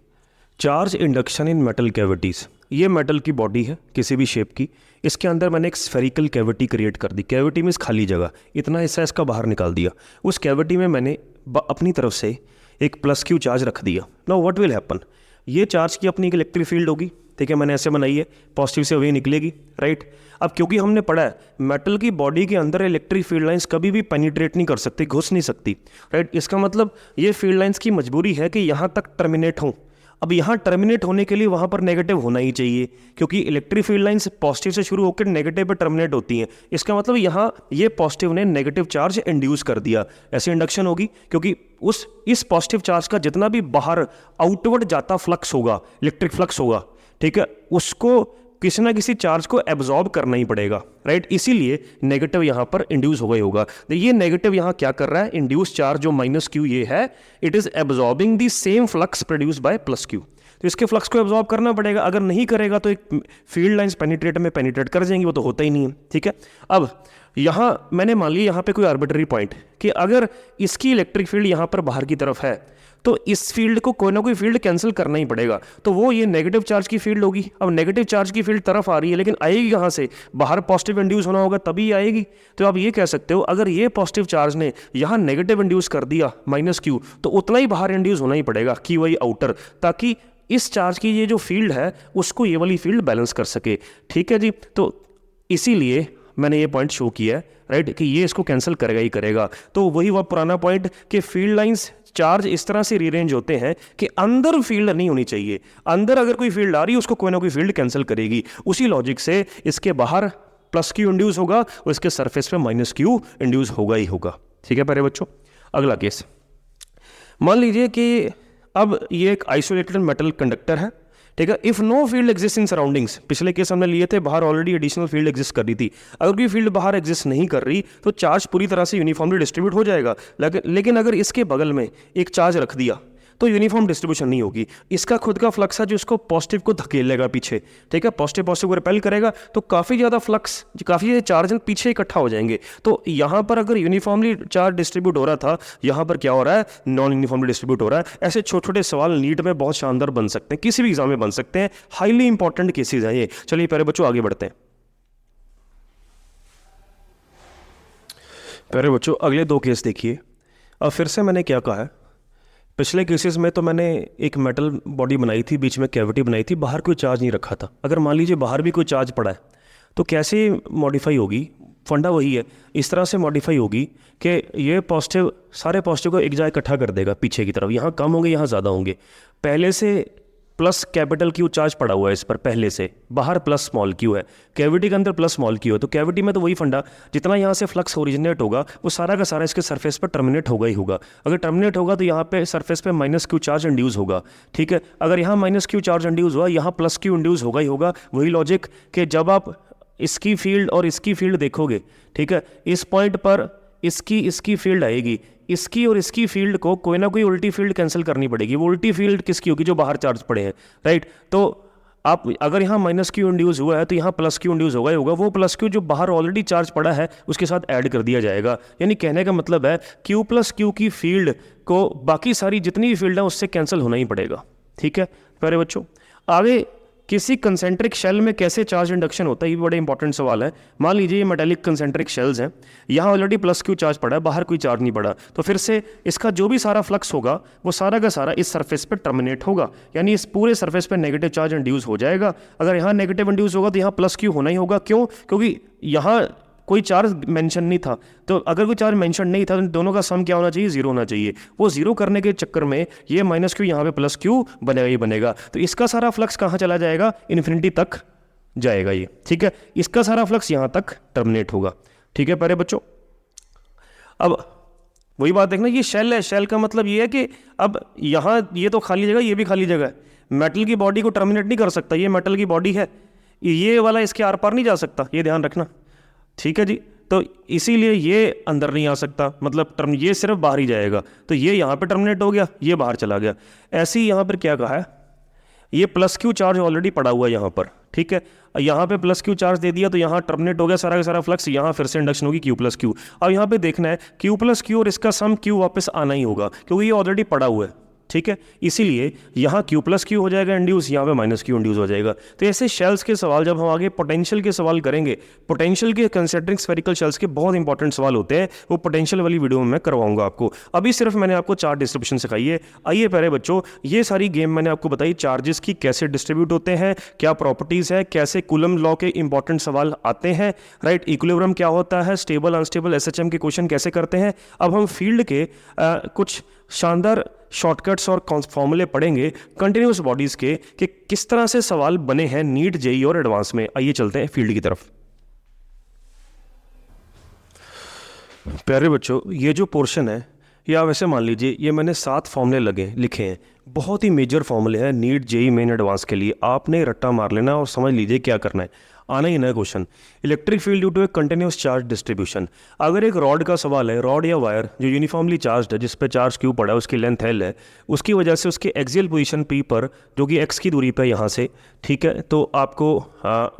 charge induction in metal cavities. ये मेटल की बॉडी है किसी भी शेप की, इसके अंदर मैंने एक स्फेरिकल कैविटी क्रिएट कर दी। कैविटी मीन्स खाली जगह, इतना हिस्सा इसका बाहर निकाल दिया। उस कैविटी में मैंने अपनी तरफ से एक प्लस क्यू चार्ज रख दिया। नाउ व्हाट विल हैपन, ये चार्ज की अपनी एक इलेक्ट्रिक फील्ड होगी, ठीक है, मैंने ऐसे बनाई है, पॉजिटिव से वही निकलेगी, राइट। अब क्योंकि हमने पढ़ा है मेटल की बॉडी के अंदर इलेक्ट्रिक फील्ड लाइंस कभी भी पेनिट्रेट नहीं कर सकती, घुस नहीं सकती, राइट। इसका मतलब ये फील्ड लाइंस की मजबूरी है कि यहाँ तक टर्मिनेट हों। अब यहाँ टर्मिनेट होने के लिए वहाँ पर नेगेटिव होना ही चाहिए, क्योंकि इलेक्ट्रिक फील्ड लाइंस पॉजिटिव से शुरू होकर नेगेटिव पे टर्मिनेट होती हैं। इसका मतलब यहाँ ये पॉजिटिव ने नेगेटिव चार्ज इंड्यूस कर दिया, ऐसी इंडक्शन होगी, क्योंकि इस पॉजिटिव चार्ज का जितना भी बाहर आउटवर्ड जाता फ्लक्स होगा, इलेक्ट्रिक फ्लक्स होगा, ठीक है, उसको किसी ना किसी चार्ज को एब्जॉर्ब करना ही पड़ेगा, राइट। इसीलिए नेगेटिव यहाँ पर इंड्यूस हो गई होगा। तो ये नेगेटिव यहाँ क्या कर रहा है, इंड्यूस चार्ज जो माइनस क्यू ये है, it is absorbing the same flux produce by plus Q. तो इसके फ्लक्स को एब्जॉर्ब करना पड़ेगा, अगर नहीं करेगा तो एक फील्ड लाइंस पेनिट्रेट कर जाएंगी, वो तो होता ही नहीं है, ठीक है। अब यहाँ मैंने मान लिया यहाँ पे कोई आर्बिट्ररी पॉइंट कि अगर इसकी इलेक्ट्रिक फील्ड यहाँ पर बाहर की तरफ है तो इस फील्ड को कोई ना कोई फील्ड कैंसिल करना ही पड़ेगा, तो वो ये नेगेटिव चार्ज की फील्ड होगी। अब नेगेटिव चार्ज की फील्ड तरफ आ रही है, लेकिन आएगी कहाँ से, बाहर पॉजिटिव इंड्यूस होना होगा तभी आएगी। तो आप ये कह सकते हो अगर ये पॉजिटिव चार्ज ने यहाँ नेगेटिव इंड्यूस कर दिया माइनस क्यू, तो उतना ही बाहर इंड्यूस होना ही पड़ेगा की वाई आउटर, ताकि इस चार्ज की ये जो फील्ड है उसको ये वाली फील्ड बैलेंस कर सके, ठीक है जी। तो इसीलिए मैंने ये पॉइंट शो किया है, राइट, कि ये इसको कैंसिल करेगा ही करेगा। तो वही वह पुराना पॉइंट कि फील्ड लाइंस चार्ज इस तरह से रीअरेंज होते हैं कि अंदर फील्ड नहीं होनी चाहिए, अंदर अगर कोई फील्ड आ रही है उसको कोई ना कोई फील्ड कैंसिल करेगी। उसी लॉजिक से इसके बाहर प्लस क्यू इंड्यूस होगा और इसके सरफेस पे माइनस क्यू इंड्यूस होगा ही होगा, ठीक है प्यारे बच्चों। अगला केस, मान लीजिए कि अब ये एक आइसोलेटेड मेटल कंडक्टर है, ठीक है। If know field exist in surroundings, पिछले केस हमने लिए थे बाहर ऑलरेडी एडिशनल फील्ड एग्जिस्ट कर रही थी, अगर कोई फील्ड बाहर एग्जिस्ट नहीं कर रही तो चार्ज पूरी तरह से यूनिफॉर्मली डिस्ट्रीब्यूट हो जाएगा। लेकिन अगर इसके बगल में एक चार्ज रख दिया तो यूनिफॉर्म डिस्ट्रीब्यूशन नहीं होगी, इसका खुद का फ्लक्स है जो इसको पॉजिटिव को धकेलेगा पीछे, ठीक है, पॉजिटिव को रिपेल करेगा, तो काफ़ी ज़्यादा फ्लक्स, काफ़ी ज़्यादा चार्ज पीछे इकट्ठा हो जाएंगे। तो यहाँ पर अगर यूनिफॉर्मली चार्ज डिस्ट्रीब्यूट हो रहा था, यहाँ पर क्या हो रहा है, नॉन यूनिफॉर्मली डिस्ट्रीब्यूट हो रहा है। ऐसे छोटे छोटे सवाल नीट में बहुत शानदार बन सकते हैं, किसी भी एग्जाम में बन सकते हैं, हाईली इंपॉर्टेंट केसेज हैं ये। चलिए प्यारे बच्चों आगे बढ़ते हैं। प्यारे बच्चों अगले दो केस देखिए। अब फिर से मैंने क्या कहा है, पिछले केसेस में तो मैंने एक मेटल बॉडी बनाई थी, बीच में कैविटी बनाई थी, बाहर कोई चार्ज नहीं रखा था। अगर मान लीजिए बाहर भी कोई चार्ज पड़ा है तो कैसे मॉडिफाई होगी, फंडा वही है, इस तरह से मॉडिफाई होगी कि ये पॉजिटिव सारे पॉजिटिव को एक जगह इकट्ठा कर देगा पीछे की तरफ, यहाँ कम होंगे यहाँ ज़्यादा होंगे। पहले से प्लस कैपिटल क्यू चार्ज पड़ा हुआ है इस पर, पहले से बाहर प्लस स्मॉल क्यू है, कैविटी के अंदर प्लस स्मॉल क्यू है, तो कैविटी में तो वही फंडा, जितना यहाँ से फ्लक्स ओरिजिनेट होगा वो सारा का सारा इसके सरफेस पर टर्मिनेट होगा ही होगा। अगर टर्मिनेट होगा तो यहाँ पे सरफेस पे माइनस क्यू चार्ज इंड्यूस होगा, ठीक है। अगर यहाँ माइनस क्यू चार्ज इंड्यूस हुआ, यहाँ प्लस क्यू इंड्यूस होगा ही होगा। वही लॉजिक कि जब आप इसकी फील्ड और इसकी फील्ड देखोगे, ठीक है, इस पॉइंट पर इसकी फील्ड आएगी, इसकी और इसकी फील्ड को कोई ना कोई उल्टी फील्ड कैंसिल करनी पड़ेगी। वो उल्टी फील्ड किसकी होगी, जो बाहर चार्ज पड़े हैं, राइट। तो आप अगर यहाँ माइनस क्यू इंड्यूस हुआ है तो यहाँ प्लस क्यू इंड्यूस होगा ही होगा। वो प्लस क्यू जो बाहर ऑलरेडी चार्ज पड़ा है उसके साथ ऐड कर दिया जाएगा। यानी कहने का मतलब है क्यू प्लस क्यू की फील्ड को बाकी सारी जितनी भी फील्ड है उससे कैंसिल होना ही पड़ेगा, ठीक है प्यारे बच्चों। आगे किसी कंसेंट्रिक शेल में कैसे चार्ज इंडक्शन होता है, ये भी बड़ा इंपॉर्टेंट सवाल है। मान लीजिए ये मेटालिक कंसेंट्रिक शेल्स हैं, यहाँ ऑलरेडी प्लस क्यू चार्ज पड़ा है, बाहर कोई चार्ज नहीं पड़ा, तो फिर से इसका जो भी सारा फ्लक्स होगा वो सारा का सारा इस सरफेस पे टर्मिनेट होगा, यानी इस पूरे सरफेस पे नेगेटिव चार्ज इंड्यूस हो जाएगा। अगर यहाँ नेगेटिव इंड्यूस होगा तो यहाँ प्लस क्यू होना ही होगा। क्यों? क्योंकि यहाँ कोई चार्ज मेंशन नहीं था, तो अगर कोई चार्ज मेंशन नहीं था तो दोनों का सम क्या होना चाहिए, जीरो होना चाहिए। वो जीरो करने के चक्कर में ये माइनस क्यू यहाँ पे प्लस क्यू बनेगा ही बनेगा, तो इसका सारा फ्लक्स कहाँ चला जाएगा, इन्फिनिटी तक जाएगा ये, ठीक है। इसका सारा फ्लक्स यहाँ तक टर्मिनेट होगा, ठीक है प्यारे बच्चों। अब वही बात देखना, ये शेल है, शेल का मतलब ये है कि अब यहाँ ये तो खाली जगह, ये भी खाली जगह है, मेटल की बॉडी को टर्मिनेट नहीं कर सकता, ये मेटल की बॉडी है, ये वाला इसके आर पार नहीं जा सकता, ये ध्यान रखना, ठीक है जी। तो इसीलिए ये अंदर नहीं आ सकता, मतलब टर्म ये सिर्फ बाहर ही जाएगा, तो ये यहाँ पे टर्मिनेट हो गया, ये बाहर चला गया। ऐसे ही यहाँ पर क्या कहा है, ये प्लस क्यू चार्ज ऑलरेडी पड़ा हुआ है यहाँ पर, ठीक है, यहाँ पे प्लस क्यू चार्ज दे दिया तो यहाँ टर्मिनेट हो गया सारा का सारा फ्लक्स, यहाँ फिर से इंडक्शन होगी क्यू प्लस क्यू। अब यहाँ पे देखना है क्यू प्लस क्यू और इसका सम क्यू वापस आना ही होगा, क्योंकि ये ऑलरेडी पड़ा हुआ है, ठीक है, इसीलिए यहाँ Q प्लस क्यू हो जाएगा इंड्यूस, यहाँ पे माइनस क्यू इंड्यूस हो जाएगा। तो ऐसे शेल्स के सवाल जब हम आगे पोटेंशियल के सवाल करेंगे, पोटेंशियल के कंसिडरिंग स्फेरिकल शेल्स के बहुत इंपॉर्टेंट सवाल होते हैं, वो पोटेंशियल वाली वीडियो में मैं करवाऊंगा आपको। अभी सिर्फ मैंने आपको चार्ज डिस्ट्रीब्यूशन सिखाई है। आइए प्यारे बच्चों, ये सारी गेम मैंने आपको बताई चार्जेस की कैसे डिस्ट्रीब्यूट होते हैं, क्या प्रॉपर्टीज है, कैसे कूलम लॉ के इंपॉर्टेंट सवाल आते हैं, राइट, इक्विलिब्रियम क्या होता है, स्टेबल अनस्टेबल एसएचएम के क्वेश्चन कैसे करते हैं। अब हम फील्ड के कुछ शानदार शॉर्टकट्स और फॉर्मूले पढ़ेंगे कंटिन्यूस बॉडीज के कि किस तरह से सवाल बने हैं नीट जेई और एडवांस में। आइए चलते हैं फील्ड की तरफ। प्यारे बच्चों, ये जो पोर्शन है या वैसे मान लीजिए ये मैंने 7 फॉर्मूले लिखे हैं, बहुत ही मेजर फॉर्मूले हैं नीट जेई मेन एडवांस के लिए। आपने रट्टा मार लेना और समझ लीजिए क्या करना है, आना ही नया question. Electric field due to a continuous charge distribution. अगर एक रॉड का सवाल है, रॉड या वायर जो यूनिफॉर्मली चार्ज है, जिस पे चार्ज क्यू पड़ा है, उसकी लेंथ एल है, उसकी वजह से उसके एक्सियल पोजीशन पी पर जो कि एक्स की दूरी पे यहाँ से, ठीक है, तो आपको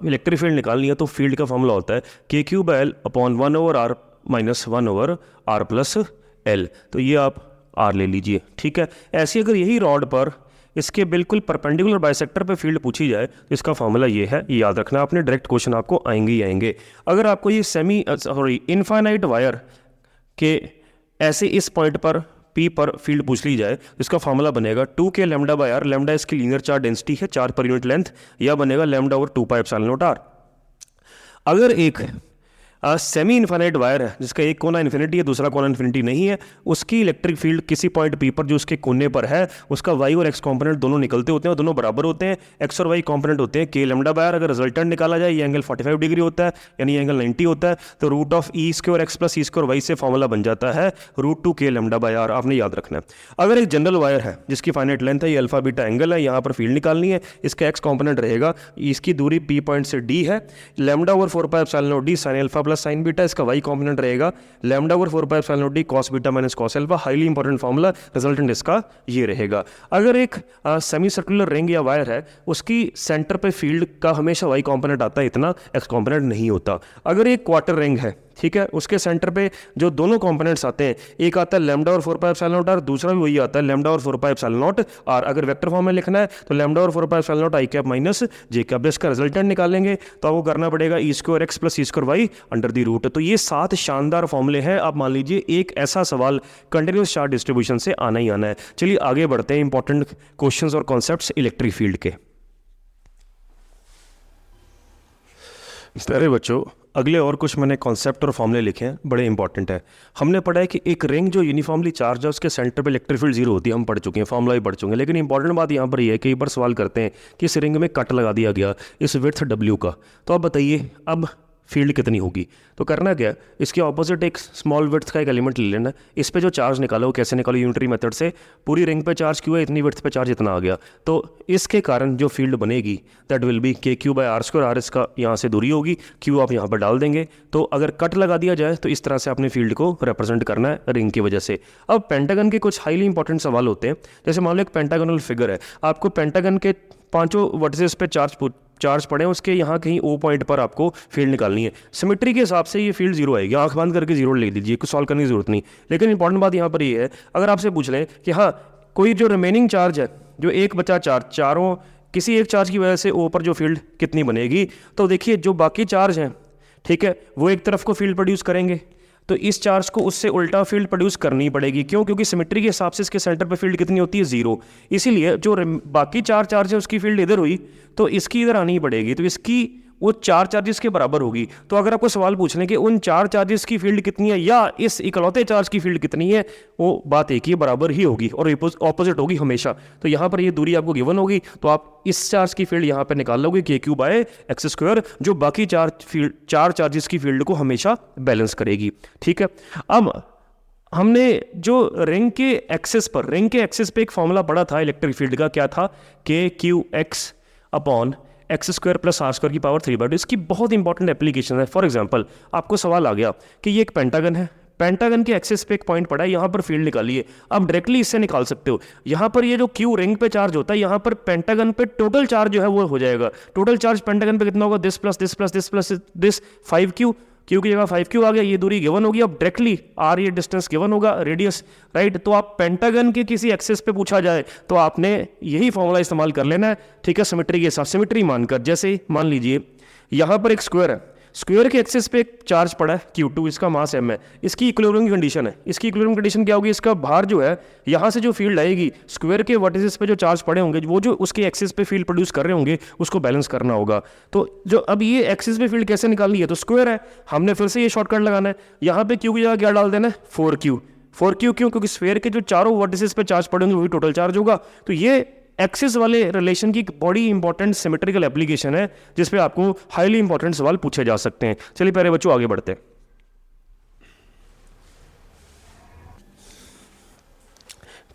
इलेक्ट्रिक फील्ड निकालनी है। तो फील्ड का फॉर्मूला होता है के Q by L upon 1/r minus 1/r plus L. तो ये आप आर ले लीजिए, ठीक है। ऐसी अगर यही रॉड पर इसके बिल्कुल परपेंडिकुलर बाइसेक्टर पे फील्ड पूछी जाए तो इसका फॉर्मूला ये है, ये याद रखना आपने, डायरेक्ट क्वेश्चन आपको आएंगे ही आएंगे। अगर आपको ये इनफाइनाइट वायर के ऐसे इस पॉइंट पर पी पर फील्ड पूछ ली जाए तो इसका फॉर्मूला बनेगा 2k lambda by R. Lambda इसकी लीनियर चार्ज डेंसिटी है, चार्ज पर यूनिट लेंथ, या बनेगा lambda over 2 pi epsilon naught R. अगर एक सेमी इन्फिनिट वायर है जिसका एक कोना इन्फिनिटी है, दूसरा कोना इन्फिनिटी नहीं है, उसकी इलेक्ट्रिक फील्ड किसी पॉइंट पी पर जो उसके कोने पर है, उसका वाई और एक्स कंपोनेंट दोनों निकलते होते हैं, दोनों बराबर होते हैं, एक्स और वाई कंपोनेंट होते हैं के लैम्डा बाय आर। अगर रिजल्टेंट निकाला जाए ये एंगल 45 डिग्री होता है, यानी एंगल 90 होता है, तो root of E square X plus E square Y से फॉर्मूला बन जाता है √2 के लैम्डा बाय आर। आपने याद रखना है। अगर एक जनरल वायर है जिसकी फाइनाइट लेंथ है, ये अल्फा बीटा एंगल है, यहाँ पर फील्ड निकालनी है, इसका एक्स कंपोनेंट रहेगा, इसकी दूरी पी पॉइंट से डी है, lambda over 4 pi epsilon not D sine alpha plus sign beta, इसका वाई कंपोनेंट रहेगा lambda over 4 pi epsilon not D cos beta minus cos alpha. Highly important formula, resultant इसका ये रहेगा। अगर एक सेमी सर्कुलर रिंग या वायर है, उसकी सेंटर पे फील्ड का हमेशा वाई कंपोनेंट आता है, इतना एक्स कंपोनेंट नहीं होता। अगर एक क्वार्टर रिंग है, ठीक है, उसके सेंटर पे जो दोनों कंपोनेंट्स आते हैं, एक आता है लैम्डा और 4 पाई एप्सिलॉन नॉट आर, दूसरा भी वही आता है लैम्डा और 4 पाई एप्सिलॉन नॉट आर। अगर वेक्टर फॉर्म में लिखना है तो लैम्डा और 4 pi epsilon naught I cap minus J cap. इसका रिजल्टेंट निकालेंगे तो आपको करना पड़ेगा E square X plus E square Y under the root. तो ये 7 शानदार फॉर्मूले हैं। आप मान लीजिए एक ऐसा सवाल कंटिन्यूस चार्ज डिस्ट्रीब्यूशन से आना ही आना है। चलिए आगे बढ़ते हैं इंपॉर्टेंट क्वेश्चंस और कॉन्सेप्ट्स इलेक्ट्रिक फील्ड के। प्यारे बच्चों, अगले और कुछ मैंने कॉन्सेप्ट और फॉर्मूले लिखे हैं, बड़े इंपॉर्टेंट है। हमने पढ़ा है कि एक रिंग जो यूनिफॉर्मली चार्ज है उसके सेंटर पे इलेक्ट्रिक फील्ड 0 होती है, हम पढ़ चुके हैं, फॉर्मूला भी पढ़ चुके हैं। लेकिन इंपॉर्टेंट बात यहाँ पर ये है, कई बार सवाल करते हैं कि इस रिंग में कट लगा दिया गया इस विड्थ W का, तो आप बताइए अब फील्ड कितनी होगी। तो करना क्या, इसके ऑपोजिट एक स्मॉल विड्थ का एक एलिमेंट ले लेना, इस पे जो चार्ज निकालो वो कैसे निकालो, यूनिटरी मेथड से। पूरी रिंग पे चार्ज क्यों है, इतनी विड्थ पे चार्ज इतना आ गया, तो इसके कारण जो फील्ड बनेगी that will be K Q by R square. R इसका यहाँ से दूरी होगी, क्यू आप यहाँ पर डाल देंगे। तो अगर कट लगा दिया जाए तो इस तरह से अपने फील्ड को रिप्रेजेंट करना है रिंग की वजह से। अब पेंटागन के कुछ हाईली इंपॉर्टेंट सवाल होते हैं, जैसे मान लो एक पेंटागोनल फिगर है, आपको पेंटागन के 5 वर्टिसेस पे चार्ज पड़े, उसके यहाँ कहीं ओ पॉइंट पर आपको फील्ड निकालनी है। सिमेट्री के हिसाब से ये फील्ड 0 आएगी, आंख बंद करके 0 लिख दीजिए, कुछ सॉल्व करने की जरूरत नहीं। लेकिन इंपॉर्टेंट बात यहाँ पर ये है, अगर आपसे पूछ लें कि हाँ कोई जो रिमेनिंग चार्ज है, जो एक बचा चार्ज, चारों किसी एक चार्ज की वजह से ओ पर जो फील्ड कितनी बनेगी, तो देखिए जो बाकी चार्ज हैं, ठीक है, वो एक तरफ को फील्ड प्रोड्यूस करेंगे, तो इस चार्ज को उससे उल्टा फील्ड प्रोड्यूस करनी पड़ेगी। क्यों? क्योंकि सिमेट्री के हिसाब से इसके सेंटर पे फील्ड कितनी होती है, 0। इसीलिए जो बाकी 4 चार्ज है उसकी फील्ड इधर हुई तो इसकी इधर आनी पड़ेगी, तो इसकी वो 4 चार्जेस के बराबर होगी। तो अगर आपको सवाल पूछने कि उन 4 चार्जेस की फील्ड कितनी है या इस इकलौते चार्ज की फील्ड कितनी है, वो बात एक ही बराबर ही होगी और ऑपोजिट होगी हमेशा। तो यहाँ पर ये दूरी आपको गिवन होगी, तो आप इस चार्ज की फील्ड यहाँ पर निकाल लोगे के क्यू बाय एक्स स्क्वायर, जो बाकी 4 चार्जेस की फील्ड को हमेशा बैलेंस करेगी। ठीक है, अब हमने जो रिंग के एक्सिस पे एक फॉर्मूला पढ़ा था इलेक्ट्रिक फील्ड का, क्या था, K Q X upon X square plus R square की पावर 3/2। इसकी बहुत इंपॉर्टेंट एप्लीकेशन है। फॉर एग्जांपल आपको सवाल आ गया कि ये एक पेंटागन है, पेंटागन के एक्सिस पे एक पॉइंट पड़ा है, यहाँ पर फील्ड निकालिए। आप डायरेक्टली इससे निकाल सकते हो। यहाँ पर ये जो क्यू रिंग पे चार्ज होता है, यहाँ पर पेंटागन पे टोटल चार्ज जो है वो हो जाएगा। टोटल चार्ज पेंटागन पे कितना होगा, this plus this plus this plus this 5Q Q की जगह 5Q आ गया, ये दूरी गिवन होगी, अब डायरेक्टली आर ये डिस्टेंस गिवन होगा, रेडियस, राइट। तो आप पेंटागन के किसी एक्सिस पे पूछा जाए तो आपने यही फॉर्मूला इस्तेमाल कर लेना है, ठीक है, सिमेट्री के साथ। सिमेट्री मानकर, जैसे मान लीजिए यहाँ पर एक स्क्वायर है, स्क्वायर के एक्सिस पे एक चार्ज पड़ा है Q2, इसका मास m है, इसकी इक्विलिब्रियम की कंडीशन है। इसकी इक्विलिब्रियम कंडीशन क्या होगी, इसका भार जो है यहाँ से जो फील्ड आएगी, स्क्वायर के वर्टिसेस पे जो चार्ज पड़े होंगे, वो जो उसके एक्सिस पे फील्ड प्रोड्यूस कर रहे होंगे, उसको बैलेंस करना होगा। तो जो अब ये एक्सिस पे फील्ड कैसे निकालनी है, तो स्क्वायर है, हमने फिर से ये शॉर्टकट लगाना है। यहाँ पे Q की जगह क्या डाल देना है, 4Q। 4Q क्यों, क्योंकि स्क्वायर के जो चारों वर्टिसेस पे चार्ज पड़े होंगे वही टोटल चार्ज होगा। तो ये एक्सिस वाले रिलेशन की बड़ी इंपॉर्टेंट सिमेट्रिकल एप्लीकेशन है, जिसपे आपको हाईली इंपॉर्टेंट सवाल पूछे जा सकते हैं। चलिए प्यारे बच्चों आगे बढ़ते हैं।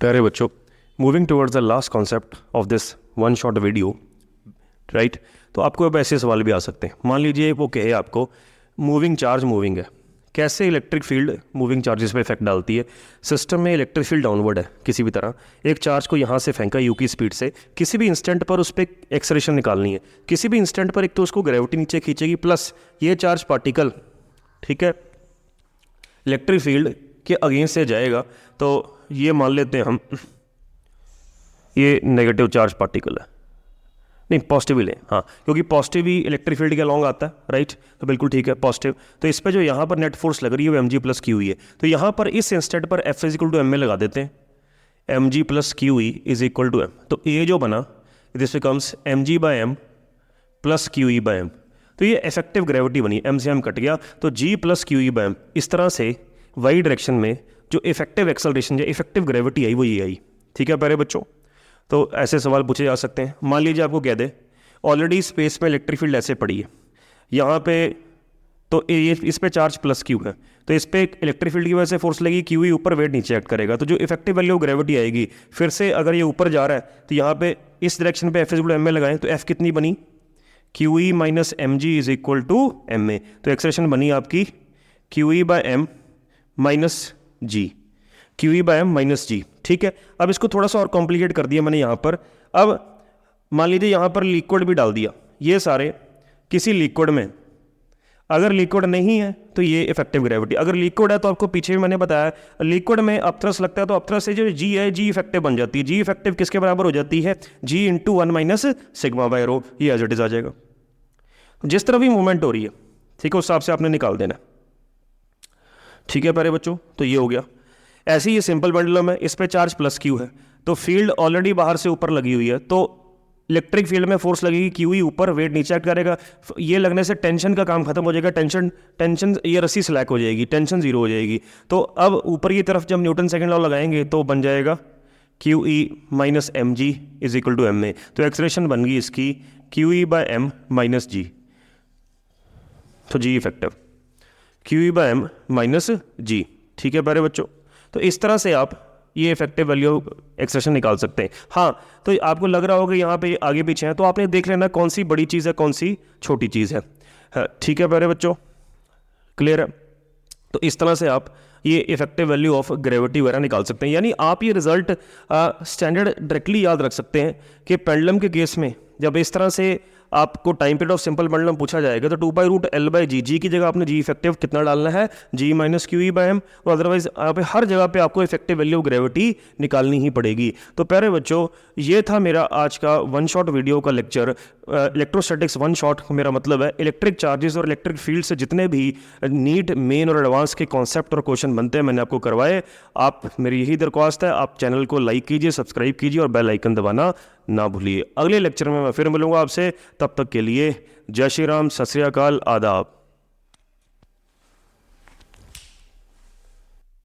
प्यारे बच्चों, moving towards the last concept of this one shot video, right. तो आपको अब ऐसे सवाल भी आ सकते हैं। मान लीजिए वो कहे आपको मूविंग चार्ज मूविंग है, कैसे इलेक्ट्रिक फील्ड मूविंग चार्जेस पे इफेक्ट डालती है। सिस्टम में इलेक्ट्रिक फील्ड डाउनवर्ड है, किसी भी तरह एक चार्ज को यहाँ से फेंका यू की स्पीड से, किसी भी इंस्टेंट पर उस पर एक्सलेरेशन निकालनी है। किसी भी इंस्टेंट पर एक तो उसको ग्रेविटी नीचे खींचेगी, प्लस ये चार्ज पार्टिकल, ठीक है, इलेक्ट्रिक फील्ड के अगेंस्ट से जाएगा। तो ये मान लेते हैं हम, ये नेगेटिव चार्ज पार्टिकल है, नहीं पॉजिटिव ही लें, हाँ, क्योंकि पॉजिटिव ही इलेक्ट्रिक फील्ड के अलॉन्ग आता है, राइट। तो बिल्कुल ठीक है, पॉजिटिव। तो इस पर जो यहाँ पर नेट फोर्स लग रही है वो mg प्लस क्यू ई है। तो यहाँ पर इस इंस्टेंट पर F is equal to M लगा देते हैं, mg plus Q E is equal to M. तो ए जो बना this becomes mg by M plus Q E by M. तो ये इफेक्टिव ग्रेविटी बनी, एम से एम कट गया, तो g plus Q E by M. इस तरह से वाई डायरेक्शन में जो इफेक्टिव एक्सेलरेशन या इफेक्टिव ग्रेविटी आई वो ये आई, ठीक है प्यारे बच्चों। तो ऐसे सवाल पूछे जा सकते हैं। मान लीजिए आपको कह दे ऑलरेडी स्पेस में इलेक्ट्रिक फील्ड ऐसे पड़ी है यहाँ पे, तो ये इस पे चार्ज प्लस क्यू है, तो इस पे इलेक्ट्रिक फील्ड की वजह से फोर्स लगी, क्यू ही ऊपर, वेट नीचे एक्ट करेगा। तो जो इफेक्टिव वैल्यू ऑफ ग्रेविटी आएगी, फिर से अगर ये ऊपर जा रहा है तो यहाँ पे इस डायरेक्शन पे F is equal to M A लगाएं, तो F कितनी बनी, Q E minus M G is equal to M A. तो एक्सप्रेशन बनी आपकी Q E by M minus G, Q E by M minus G, ठीक है। अब इसको थोड़ा सा और कॉम्प्लिकेट कर दिया मैंने यहाँ पर। अब मान लीजिए यहाँ पर लिक्विड भी डाल दिया, ये सारे किसी लिक्विड में, अगर लिक्विड नहीं है तो ये इफेक्टिव ग्रेविटी, अगर लिक्विड है तो आपको पीछे भी मैंने बताया लिक्विड में अपथ्रस्ट लगता है, तो अपथ्रस्ट से जो जी है, जी इफेक्टिव बन जाती है। जी इफेक्टिव किसके बराबर हो जाती है, जी इंटू 1 माइनस सिग्मा बाय रो, ये एज इट इज आ जाएगा। जिस तरह भी मूवमेंट हो रही है, ठीक है, उस हिसाब से आपने निकाल देना, ठीक है प्यारे बच्चों। तो ये हो गया। ऐसे ही ये सिंपल पेंडुलम है, इस पे चार्ज प्लस क्यू है, तो फील्ड ऑलरेडी बाहर से ऊपर लगी हुई है, तो इलेक्ट्रिक फील्ड में फोर्स लगेगी, क्यू ही ऊपर, वेट नीचे एक्ट करेगा। ये लगने से टेंशन का काम खत्म हो जाएगा, टेंशन ये रस्सी स्लैक हो जाएगी, टेंशन जीरो हो जाएगी। तो अब ऊपर की तरफ जब न्यूटन सेकंड लॉ लगाएंगे तो बन जाएगा Q E minus M G is equal to M A. तो एक्सप्रेशन बन गई इसकी Q E by M minus G, तो G effective Q E by M minus G, ठीक है प्यारे बच्चों। तो इस तरह से आप ये इफेक्टिव वैल्यू एक्सप्रेशन निकाल सकते हैं। हाँ, तो आपको लग रहा होगा यहाँ पे आगे पीछे है, तो आपने देख लेना कौन सी बड़ी चीज़ है, कौन सी छोटी चीज़ है, ठीक है प्यारे बच्चों, क्लियर है। तो इस तरह से आप ये इफेक्टिव वैल्यू ऑफ ग्रेविटी वगैरह निकाल सकते हैं। यानी आप ये रिजल्ट स्टैंडर्ड डायरेक्टली याद रख सकते हैं कि पेंडुलम के केस में जब इस तरह से आपको time period of simple pendulum पूछा जाएगा तो 2/√L/G, जी की जगह आपने जी इफेक्टिव कितना डालना है, G minus Q E by M, और अदरवाइज आप हर जगह पे आपको इफेक्टिव वैल्यू ऑफ ग्रेविटी निकालनी ही पड़ेगी। तो प्यारे बच्चों, ये था मेरा आज का वन शॉट वीडियो का लेक्चर। इलेक्ट्रोस्टैटिक्स वन शॉट मेरा मतलब है इलेक्ट्रिक चार्जेस और इलेक्ट्रिक फील्ड से जितने भी नीट, मेन और एडवांस के कॉन्सेप्ट और क्वेश्चन बनते हैं मैंने आपको करवाए। आप, मेरी यही दरख्वास्त है, आप चैनल को लाइक कीजिए, सब्सक्राइब कीजिए और बेल आइकन दबाना ना भूलिए। अगले लेक्चर में मैं फिर मिलूंगा आपसे, तब तक के लिए जय श्री राम, सत श्री अकाल, आदाब।